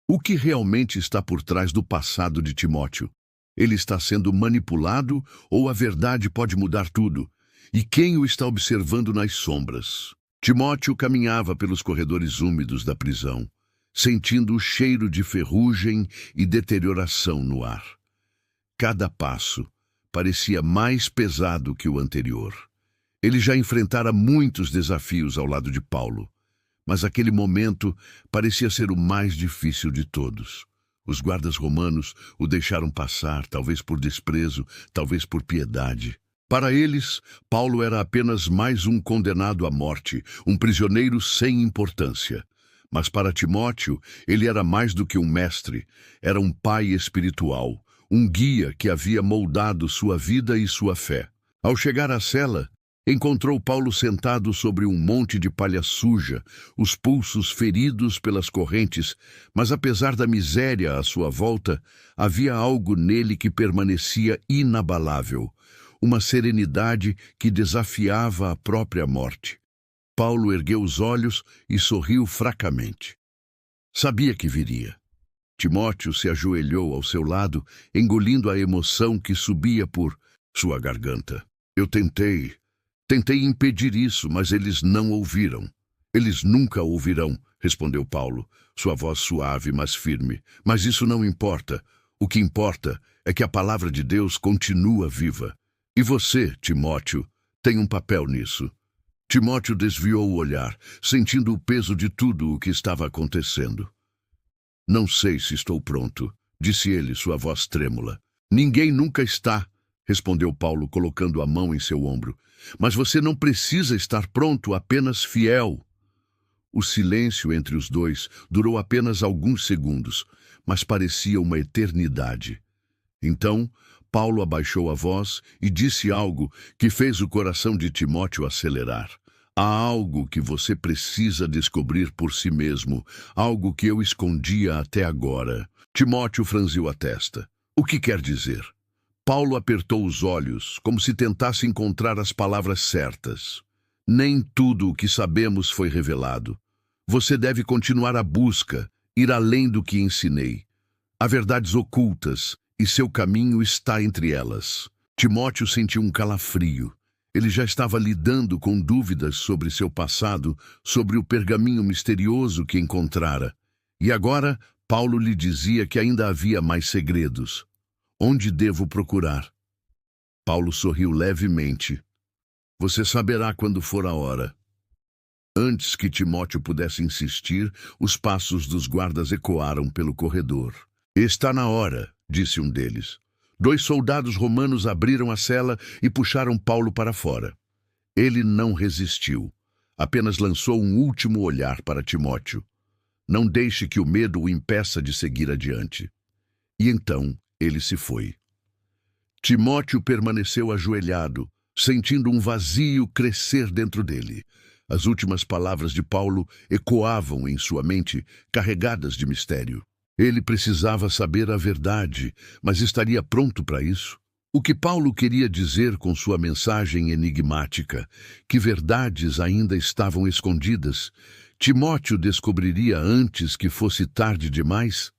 O que realmente está por trás do passado de Timóteo? Ele está sendo manipulado ou a verdade pode mudar tudo? E quem o está observando nas sombras? Timóteo caminhava pelos corredores úmidos da prisão, sentindo o cheiro de ferrugem e deterioração no ar. Cada passo parecia mais pesado que o anterior. Ele já enfrentara muitos desafios ao lado de Paulo, mas aquele momento parecia ser o mais difícil de todos. Os guardas romanos o deixaram passar, talvez por desprezo, talvez por piedade. Para eles, Paulo era apenas mais um condenado à morte, um prisioneiro sem importância. Mas para Timóteo, ele era mais do que um mestre, era um pai espiritual, um guia que havia moldado sua vida e sua fé. Ao chegar à cela, encontrou Paulo sentado sobre um monte de palha suja, os pulsos feridos pelas correntes, mas apesar da miséria à sua volta, havia algo nele que permanecia inabalável, uma serenidade que desafiava a própria morte. Paulo ergueu os olhos e sorriu fracamente. Sabia que viria. Timóteo se ajoelhou ao seu lado, engolindo a emoção que subia por sua garganta. Eu tentei impedir isso, mas eles não ouviram. Eles nunca ouvirão, respondeu Paulo, sua voz suave, mas firme. Mas isso não importa. O que importa é que a palavra de Deus continua viva. E você, Timóteo, tem um papel nisso. Timóteo desviou o olhar, sentindo o peso de tudo o que estava acontecendo. Não sei se estou pronto, disse ele, sua voz trêmula. Ninguém nunca está, respondeu Paulo, colocando a mão em seu ombro. Mas você não precisa estar pronto, apenas fiel. O silêncio entre os dois durou apenas alguns segundos, mas parecia uma eternidade. Então, Paulo abaixou a voz e disse algo que fez o coração de Timóteo acelerar. Há algo que você precisa descobrir por si mesmo, algo que eu escondia até agora. Timóteo franziu a testa. O que quer dizer? Paulo apertou os olhos, como se tentasse encontrar as palavras certas. Nem tudo o que sabemos foi revelado. Você deve continuar a busca, ir além do que ensinei. Há verdades ocultas, e seu caminho está entre elas. Timóteo sentiu um calafrio. Ele já estava lidando com dúvidas sobre seu passado, sobre o pergaminho misterioso que encontrara. E agora, Paulo lhe dizia que ainda havia mais segredos. Onde devo procurar? Paulo sorriu levemente. Você saberá quando for a hora. Antes que Timóteo pudesse insistir, os passos dos guardas ecoaram pelo corredor. Está na hora, disse um deles. 2 soldados romanos abriram a cela e puxaram Paulo para fora. Ele não resistiu. Apenas lançou um último olhar para Timóteo. Não deixe que o medo o impeça de seguir adiante. E então ele se foi. Timóteo permaneceu ajoelhado, sentindo um vazio crescer dentro dele. As últimas palavras de Paulo ecoavam em sua mente, carregadas de mistério. Ele precisava saber a verdade, mas estaria pronto para isso? O que Paulo queria dizer com sua mensagem enigmática? Que verdades ainda estavam escondidas? Timóteo descobriria antes que fosse tarde demais?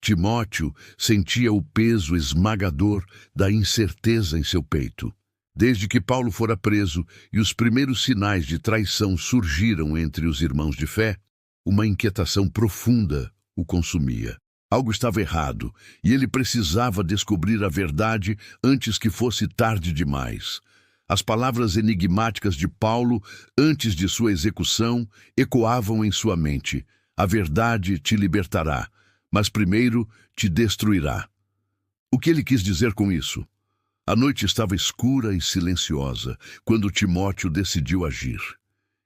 Timóteo sentia o peso esmagador da incerteza em seu peito. Desde que Paulo fora preso e os primeiros sinais de traição surgiram entre os irmãos de fé, uma inquietação profunda o consumia. Algo estava errado e ele precisava descobrir a verdade antes que fosse tarde demais. As palavras enigmáticas de Paulo, antes de sua execução, ecoavam em sua mente. A verdade te libertará, mas primeiro te destruirá. O que ele quis dizer com isso? A noite estava escura e silenciosa quando Timóteo decidiu agir.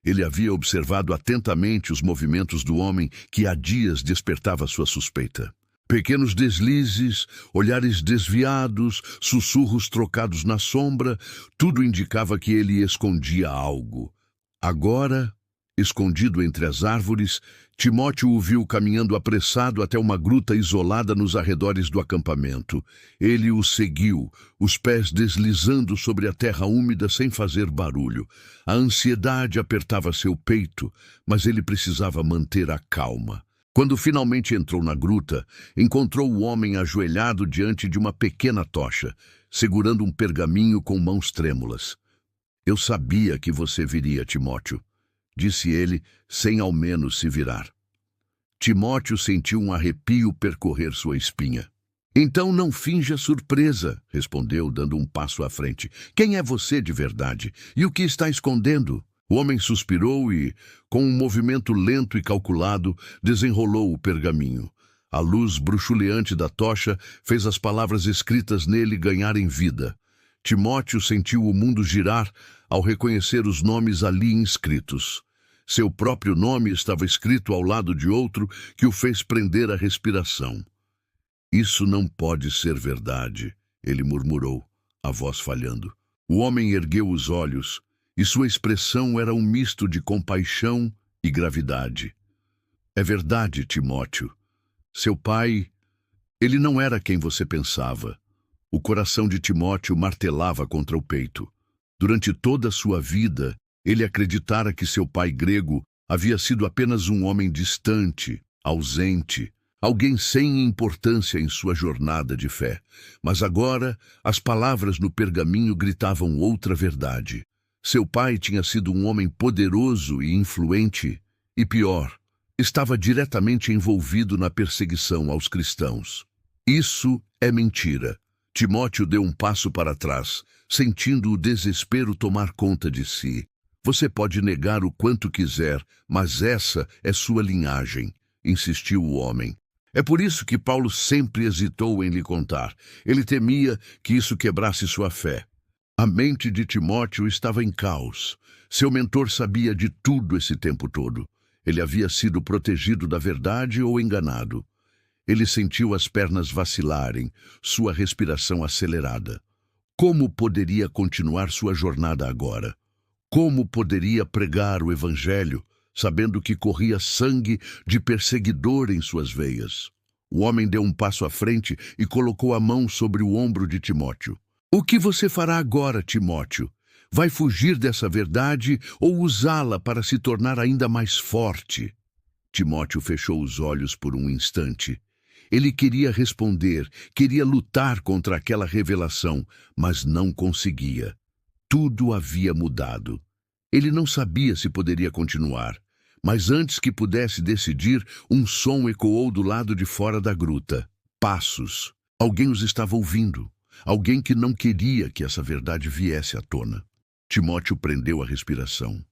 Ele havia observado atentamente os movimentos do homem que há dias despertava sua suspeita. Pequenos deslizes, olhares desviados, sussurros trocados na sombra, tudo indicava que ele escondia algo. Agora, Escondido entre as árvores, Timóteo o viu caminhando apressado até uma gruta isolada nos arredores do acampamento. Ele o seguiu, os pés deslizando sobre a terra úmida sem fazer barulho. A ansiedade apertava seu peito, mas ele precisava manter a calma. Quando finalmente entrou na gruta, encontrou o homem ajoelhado diante de uma pequena tocha, segurando um pergaminho com mãos trêmulas. "Eu sabia que você viria, Timóteo", disse ele, sem ao menos se virar. Timóteo sentiu um arrepio percorrer sua espinha. "Então não finja surpresa", respondeu, dando um passo à frente. "Quem é você de verdade? E o que está escondendo?" O homem suspirou e, com um movimento lento e calculado, desenrolou o pergaminho. A luz bruxuleante da tocha fez as palavras escritas nele ganharem vida. Timóteo sentiu o mundo girar ao reconhecer os nomes ali inscritos. Seu próprio nome estava escrito ao lado de outro que o fez prender a respiração. "Isso não pode ser verdade", ele murmurou, a voz falhando. O homem ergueu os olhos, e sua expressão era um misto de compaixão e gravidade. "É verdade, Timóteo. Seu pai, ele não era quem você pensava." O coração de Timóteo martelava contra o peito. Durante toda a sua vida, ele acreditara que seu pai grego havia sido apenas um homem distante, ausente, alguém sem importância em sua jornada de fé. Mas agora, as palavras no pergaminho gritavam outra verdade. Seu pai tinha sido um homem poderoso e influente, e pior, estava diretamente envolvido na perseguição aos cristãos. Isso é mentira. Timóteo deu um passo para trás, sentindo o desespero tomar conta de si. "Você pode negar o quanto quiser, mas essa é sua linhagem", insistiu o homem. É por isso que Paulo sempre hesitou em lhe contar. Ele temia que isso quebrasse sua fé. A mente de Timóteo estava em caos. Seu mentor sabia de tudo esse tempo todo. Ele havia sido protegido da verdade ou enganado. Ele sentiu as pernas vacilarem, sua respiração acelerada. Como poderia continuar sua jornada agora? Como poderia pregar o Evangelho, sabendo que corria sangue de perseguidor em suas veias? O homem deu um passo à frente e colocou a mão sobre o ombro de Timóteo. "O que você fará agora, Timóteo? Vai fugir dessa verdade ou usá-la para se tornar ainda mais forte?" Timóteo fechou os olhos por um instante. Ele queria responder, queria lutar contra aquela revelação, mas não conseguia. Tudo havia mudado. Ele não sabia se poderia continuar, mas antes que pudesse decidir, um som ecoou do lado de fora da gruta. Passos. Alguém os estava ouvindo. Alguém que não queria que essa verdade viesse à tona. Timóteo prendeu a respiração.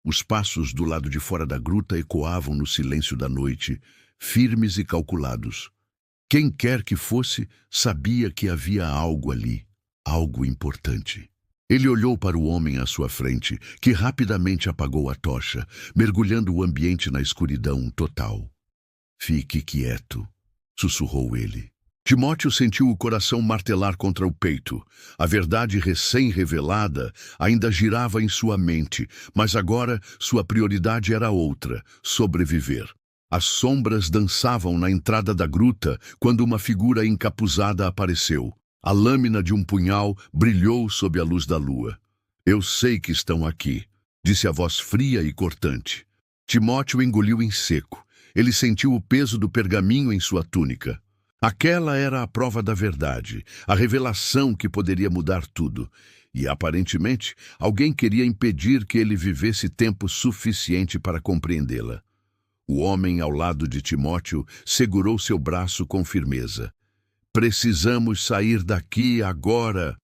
Os passos do lado de fora da gruta ecoavam no silêncio da noite, firmes e calculados. Quem quer que fosse, sabia que havia algo ali, algo importante. Ele olhou para o homem à sua frente, que rapidamente apagou a tocha, mergulhando o ambiente na escuridão total. "Fique quieto", sussurrou ele. Timóteo sentiu o coração martelar contra o peito. A verdade recém-revelada ainda girava em sua mente, mas agora sua prioridade era outra: sobreviver. As sombras dançavam na entrada da gruta quando uma figura encapuzada apareceu. A lâmina de um punhal brilhou sob a luz da lua. "Eu sei que estão aqui", disse a voz fria e cortante. Timóteo engoliu em seco. Ele sentiu o peso do pergaminho em sua túnica. Aquela era a prova da verdade, a revelação que poderia mudar tudo. E, aparentemente, alguém queria impedir que ele vivesse tempo suficiente para compreendê-la. O homem ao lado de Timóteo segurou seu braço com firmeza. "Precisamos sair daqui agora."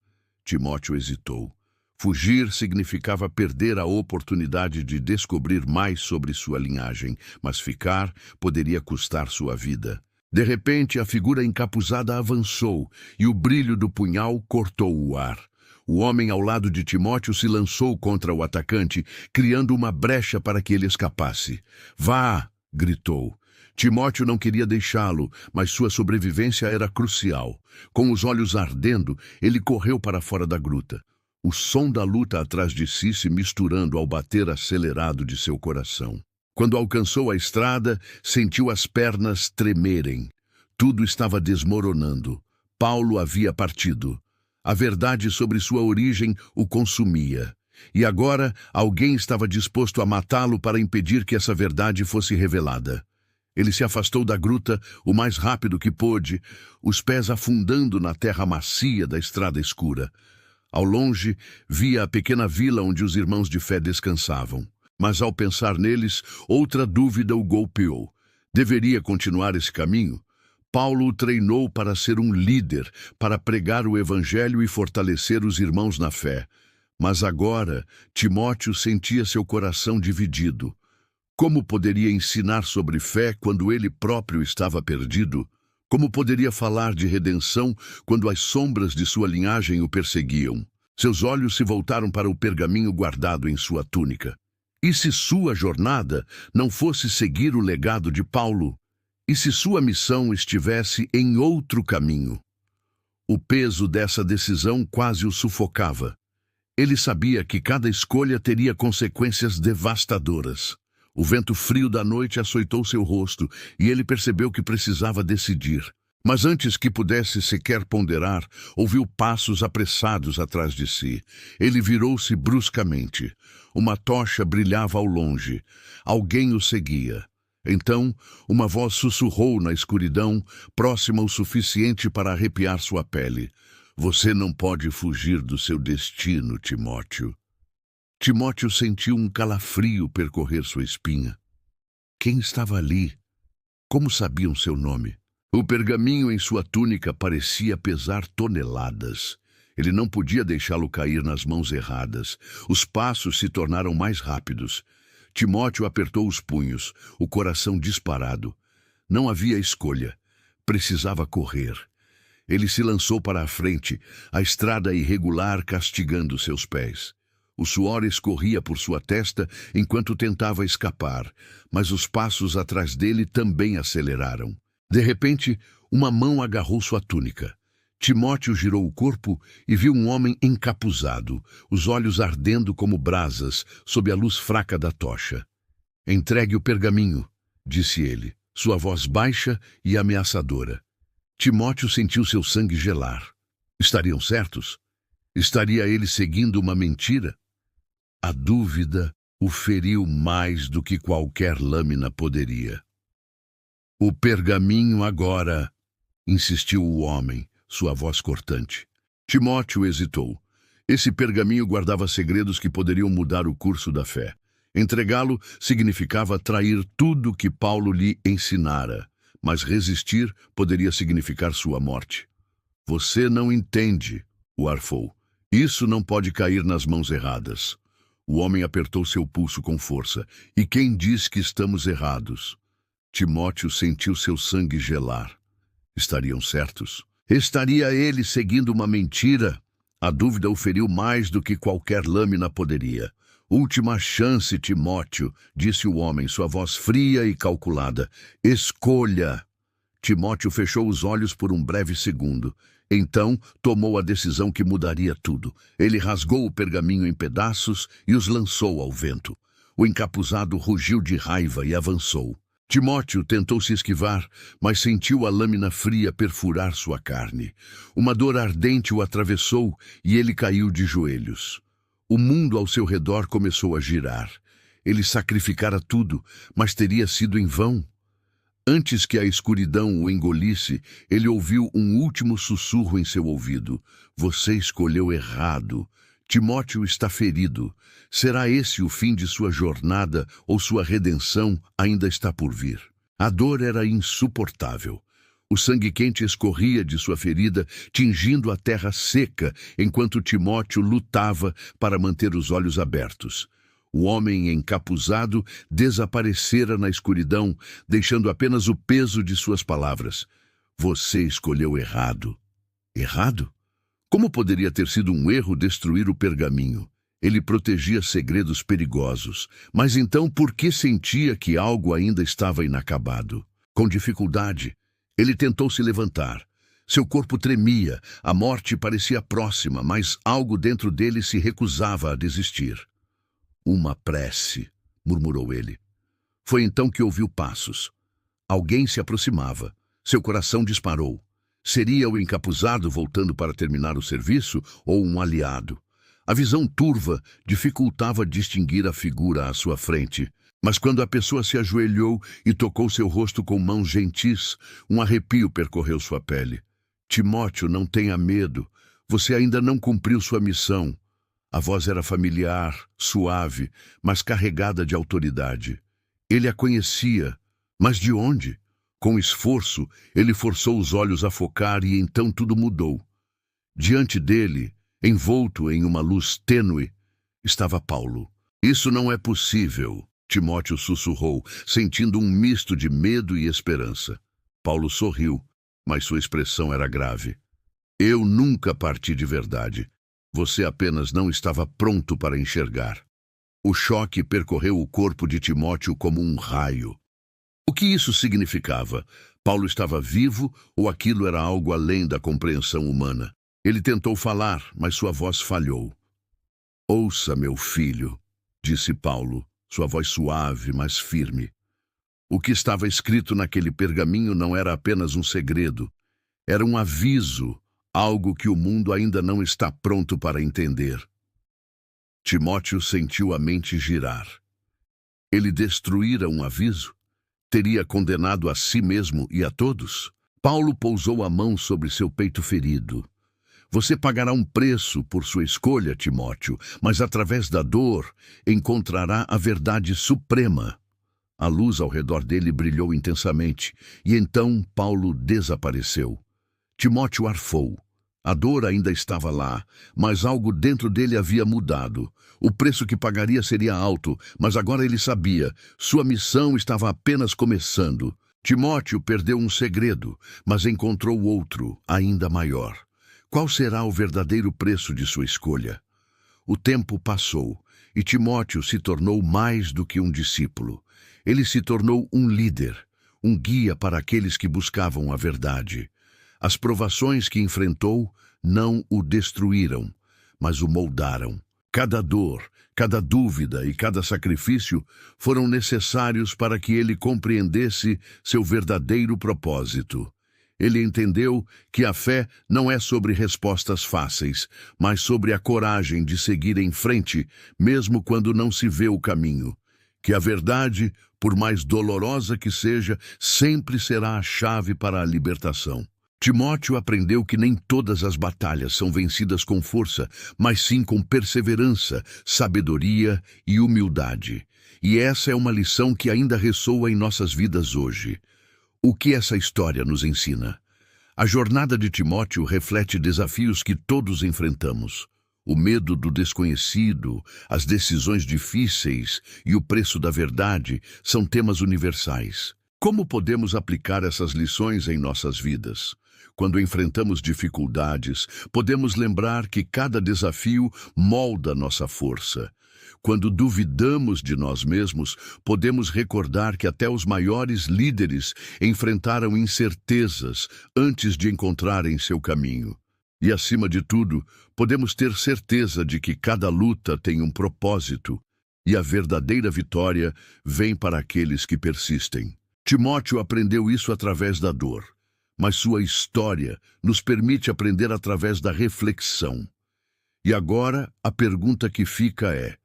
Timóteo hesitou. Fugir significava perder a oportunidade de descobrir mais sobre sua linhagem, mas ficar poderia custar sua vida. De repente, a figura encapuzada avançou e o brilho do punhal cortou o ar. O homem ao lado de Timóteo se lançou contra o atacante, criando uma brecha para que ele escapasse. "Vá!" gritou. Timóteo não queria deixá-lo, mas sua sobrevivência era crucial. Com os olhos ardendo, ele correu para fora da gruta. o som da luta atrás de si se misturando ao bater acelerado de seu coração. Quando alcançou a estrada, sentiu as pernas tremerem. Tudo estava desmoronando. Paulo havia partido. A verdade sobre sua origem o consumia. E agora alguém estava disposto a matá-lo para impedir que essa verdade fosse revelada. Ele se afastou da gruta o mais rápido que pôde, os pés afundando na terra macia da estrada escura. Ao longe, via a pequena vila onde os irmãos de fé descansavam. Mas ao pensar neles, outra dúvida o golpeou. Deveria continuar esse caminho? Paulo o treinou para ser um líder, para pregar o evangelho e fortalecer os irmãos na fé. Mas agora, Timóteo sentia seu coração dividido. Como poderia ensinar sobre fé quando ele próprio estava perdido? Como poderia falar de redenção quando as sombras de sua linhagem o perseguiam? Seus olhos se voltaram para o pergaminho guardado em sua túnica. E se sua jornada não fosse seguir o legado de Paulo? E se sua missão estivesse em outro caminho? O peso dessa decisão quase o sufocava. Ele sabia que cada escolha teria consequências devastadoras. O vento frio da noite açoitou seu rosto e ele percebeu que precisava decidir. Mas antes que pudesse sequer ponderar, ouviu passos apressados atrás de si. Ele virou-se bruscamente. Uma tocha brilhava ao longe. Alguém o seguia. Então, uma voz sussurrou na escuridão, próxima o suficiente para arrepiar sua pele. Você não pode fugir do seu destino, Timóteo. Timóteo sentiu um calafrio percorrer sua espinha. Quem estava ali? Como sabiam seu nome? O pergaminho em sua túnica parecia pesar toneladas. Ele não podia deixá-lo cair nas mãos erradas. Os passos se tornaram mais rápidos. Timóteo apertou os punhos, o coração disparado. Não havia escolha. Precisava correr. Ele se lançou para a frente, a estrada irregular castigando seus pés. O suor escorria por sua testa enquanto tentava escapar, mas os passos atrás dele também aceleraram. De repente, uma mão agarrou sua túnica. Timóteo girou o corpo e viu um homem encapuzado, os olhos ardendo como brasas sob a luz fraca da tocha. Entregue o pergaminho, disse ele, sua voz baixa e ameaçadora. Timóteo sentiu seu sangue gelar. Estariam certos? Estaria ele seguindo uma mentira? A dúvida o feriu mais do que qualquer lâmina poderia. O pergaminho agora, insistiu o homem, sua voz cortante. Timóteo hesitou. Esse pergaminho guardava segredos que poderiam mudar o curso da fé. Entregá-lo significava trair tudo que Paulo lhe ensinara, mas resistir poderia significar sua morte. Você não entende, o arfou. Isso não pode cair nas mãos erradas. O homem apertou seu pulso com força. E quem diz que estamos errados? Timóteo sentiu seu sangue gelar. Estariam certos? Estaria ele seguindo uma mentira? A dúvida o feriu mais do que qualquer lâmina poderia. Última chance, Timóteo, disse o homem, sua voz fria e calculada. Escolha! Timóteo fechou os olhos por um breve segundo. Então, tomou a decisão que mudaria tudo. Ele rasgou o pergaminho em pedaços e os lançou ao vento. O encapuzado rugiu de raiva e avançou. Timóteo tentou se esquivar, mas sentiu a lâmina fria perfurar sua carne. Uma dor ardente o atravessou e ele caiu de joelhos. O mundo ao seu redor começou a girar. Ele sacrificara tudo, mas teria sido em vão. Antes que a escuridão o engolisse, ele ouviu um último sussurro em seu ouvido. Você escolheu errado. Timóteo está ferido. Será esse o fim de sua jornada ou sua redenção ainda está por vir? A dor era insuportável. O sangue quente escorria de sua ferida, tingindo a terra seca, enquanto Timóteo lutava para manter os olhos abertos. O homem encapuzado desaparecera na escuridão, deixando apenas o peso de suas palavras. Você escolheu errado. Errado? Como poderia ter sido um erro destruir o pergaminho? Ele protegia segredos perigosos, mas então por que sentia que algo ainda estava inacabado? Com dificuldade, ele tentou se levantar. Seu corpo tremia, a morte parecia próxima, mas algo dentro dele se recusava a desistir. Uma prece, murmurou ele. Foi então que ouviu passos. Alguém se aproximava. Seu coração disparou. Seria o encapuzado voltando para terminar o serviço ou um aliado? A visão turva dificultava distinguir a figura à sua frente. Mas quando a pessoa se ajoelhou e tocou seu rosto com mãos gentis, um arrepio percorreu sua pele. Timóteo, não tenha medo. Você ainda não cumpriu sua missão. A voz era familiar, suave, mas carregada de autoridade. Ele a conhecia, mas de onde? Com esforço, ele forçou os olhos a focar e então tudo mudou. Diante dele, envolto em uma luz tênue, estava Paulo. Isso não é possível, Timóteo sussurrou, sentindo um misto de medo e esperança. Paulo sorriu, mas sua expressão era grave. Eu nunca parti de verdade. Você apenas não estava pronto para enxergar. O choque percorreu o corpo de Timóteo como um raio. O que isso significava? Paulo estava vivo ou aquilo era algo além da compreensão humana? Ele tentou falar, mas sua voz falhou. Ouça, meu filho, disse Paulo, sua voz suave, mas firme. O que estava escrito naquele pergaminho não era apenas um segredo. Era um aviso, algo que o mundo ainda não está pronto para entender. Timóteo sentiu a mente girar. Ele destruíra um aviso? Teria condenado a si mesmo e a todos? Paulo pousou a mão sobre seu peito ferido. Você pagará um preço por sua escolha, Timóteo, mas através da dor encontrará a verdade suprema. A luz ao redor dele brilhou intensamente, e então Paulo desapareceu. Timóteo arfou. A dor ainda estava lá, mas algo dentro dele havia mudado. O preço que pagaria seria alto, mas agora ele sabia. Sua missão estava apenas começando. Timóteo perdeu um segredo, mas encontrou outro, ainda maior. Qual será o verdadeiro preço de sua escolha? O tempo passou, e Timóteo se tornou mais do que um discípulo. Ele se tornou um líder, um guia para aqueles que buscavam a verdade. As provações que enfrentou não o destruíram, mas o moldaram. Cada dor, cada dúvida e cada sacrifício foram necessários para que ele compreendesse seu verdadeiro propósito. Ele entendeu que a fé não é sobre respostas fáceis, mas sobre a coragem de seguir em frente, mesmo quando não se vê o caminho. Que a verdade, por mais dolorosa que seja, sempre será a chave para a libertação. Timóteo aprendeu que nem todas as batalhas são vencidas com força, mas sim com perseverança, sabedoria e humildade. E essa é uma lição que ainda ressoa em nossas vidas hoje. O que essa história nos ensina? A jornada de Timóteo reflete desafios que todos enfrentamos. O medo do desconhecido, as decisões difíceis e o preço da verdade são temas universais. Como podemos aplicar essas lições em nossas vidas? Quando enfrentamos dificuldades, podemos lembrar que cada desafio molda nossa força. Quando duvidamos de nós mesmos, podemos recordar que até os maiores líderes enfrentaram incertezas antes de encontrarem seu caminho. E, acima de tudo, podemos ter certeza de que cada luta tem um propósito, e a verdadeira vitória vem para aqueles que persistem. Timóteo aprendeu isso através da dor, mas sua história nos permite aprender através da reflexão. E agora, a pergunta que fica é: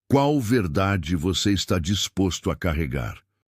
qual verdade você está disposto a carregar?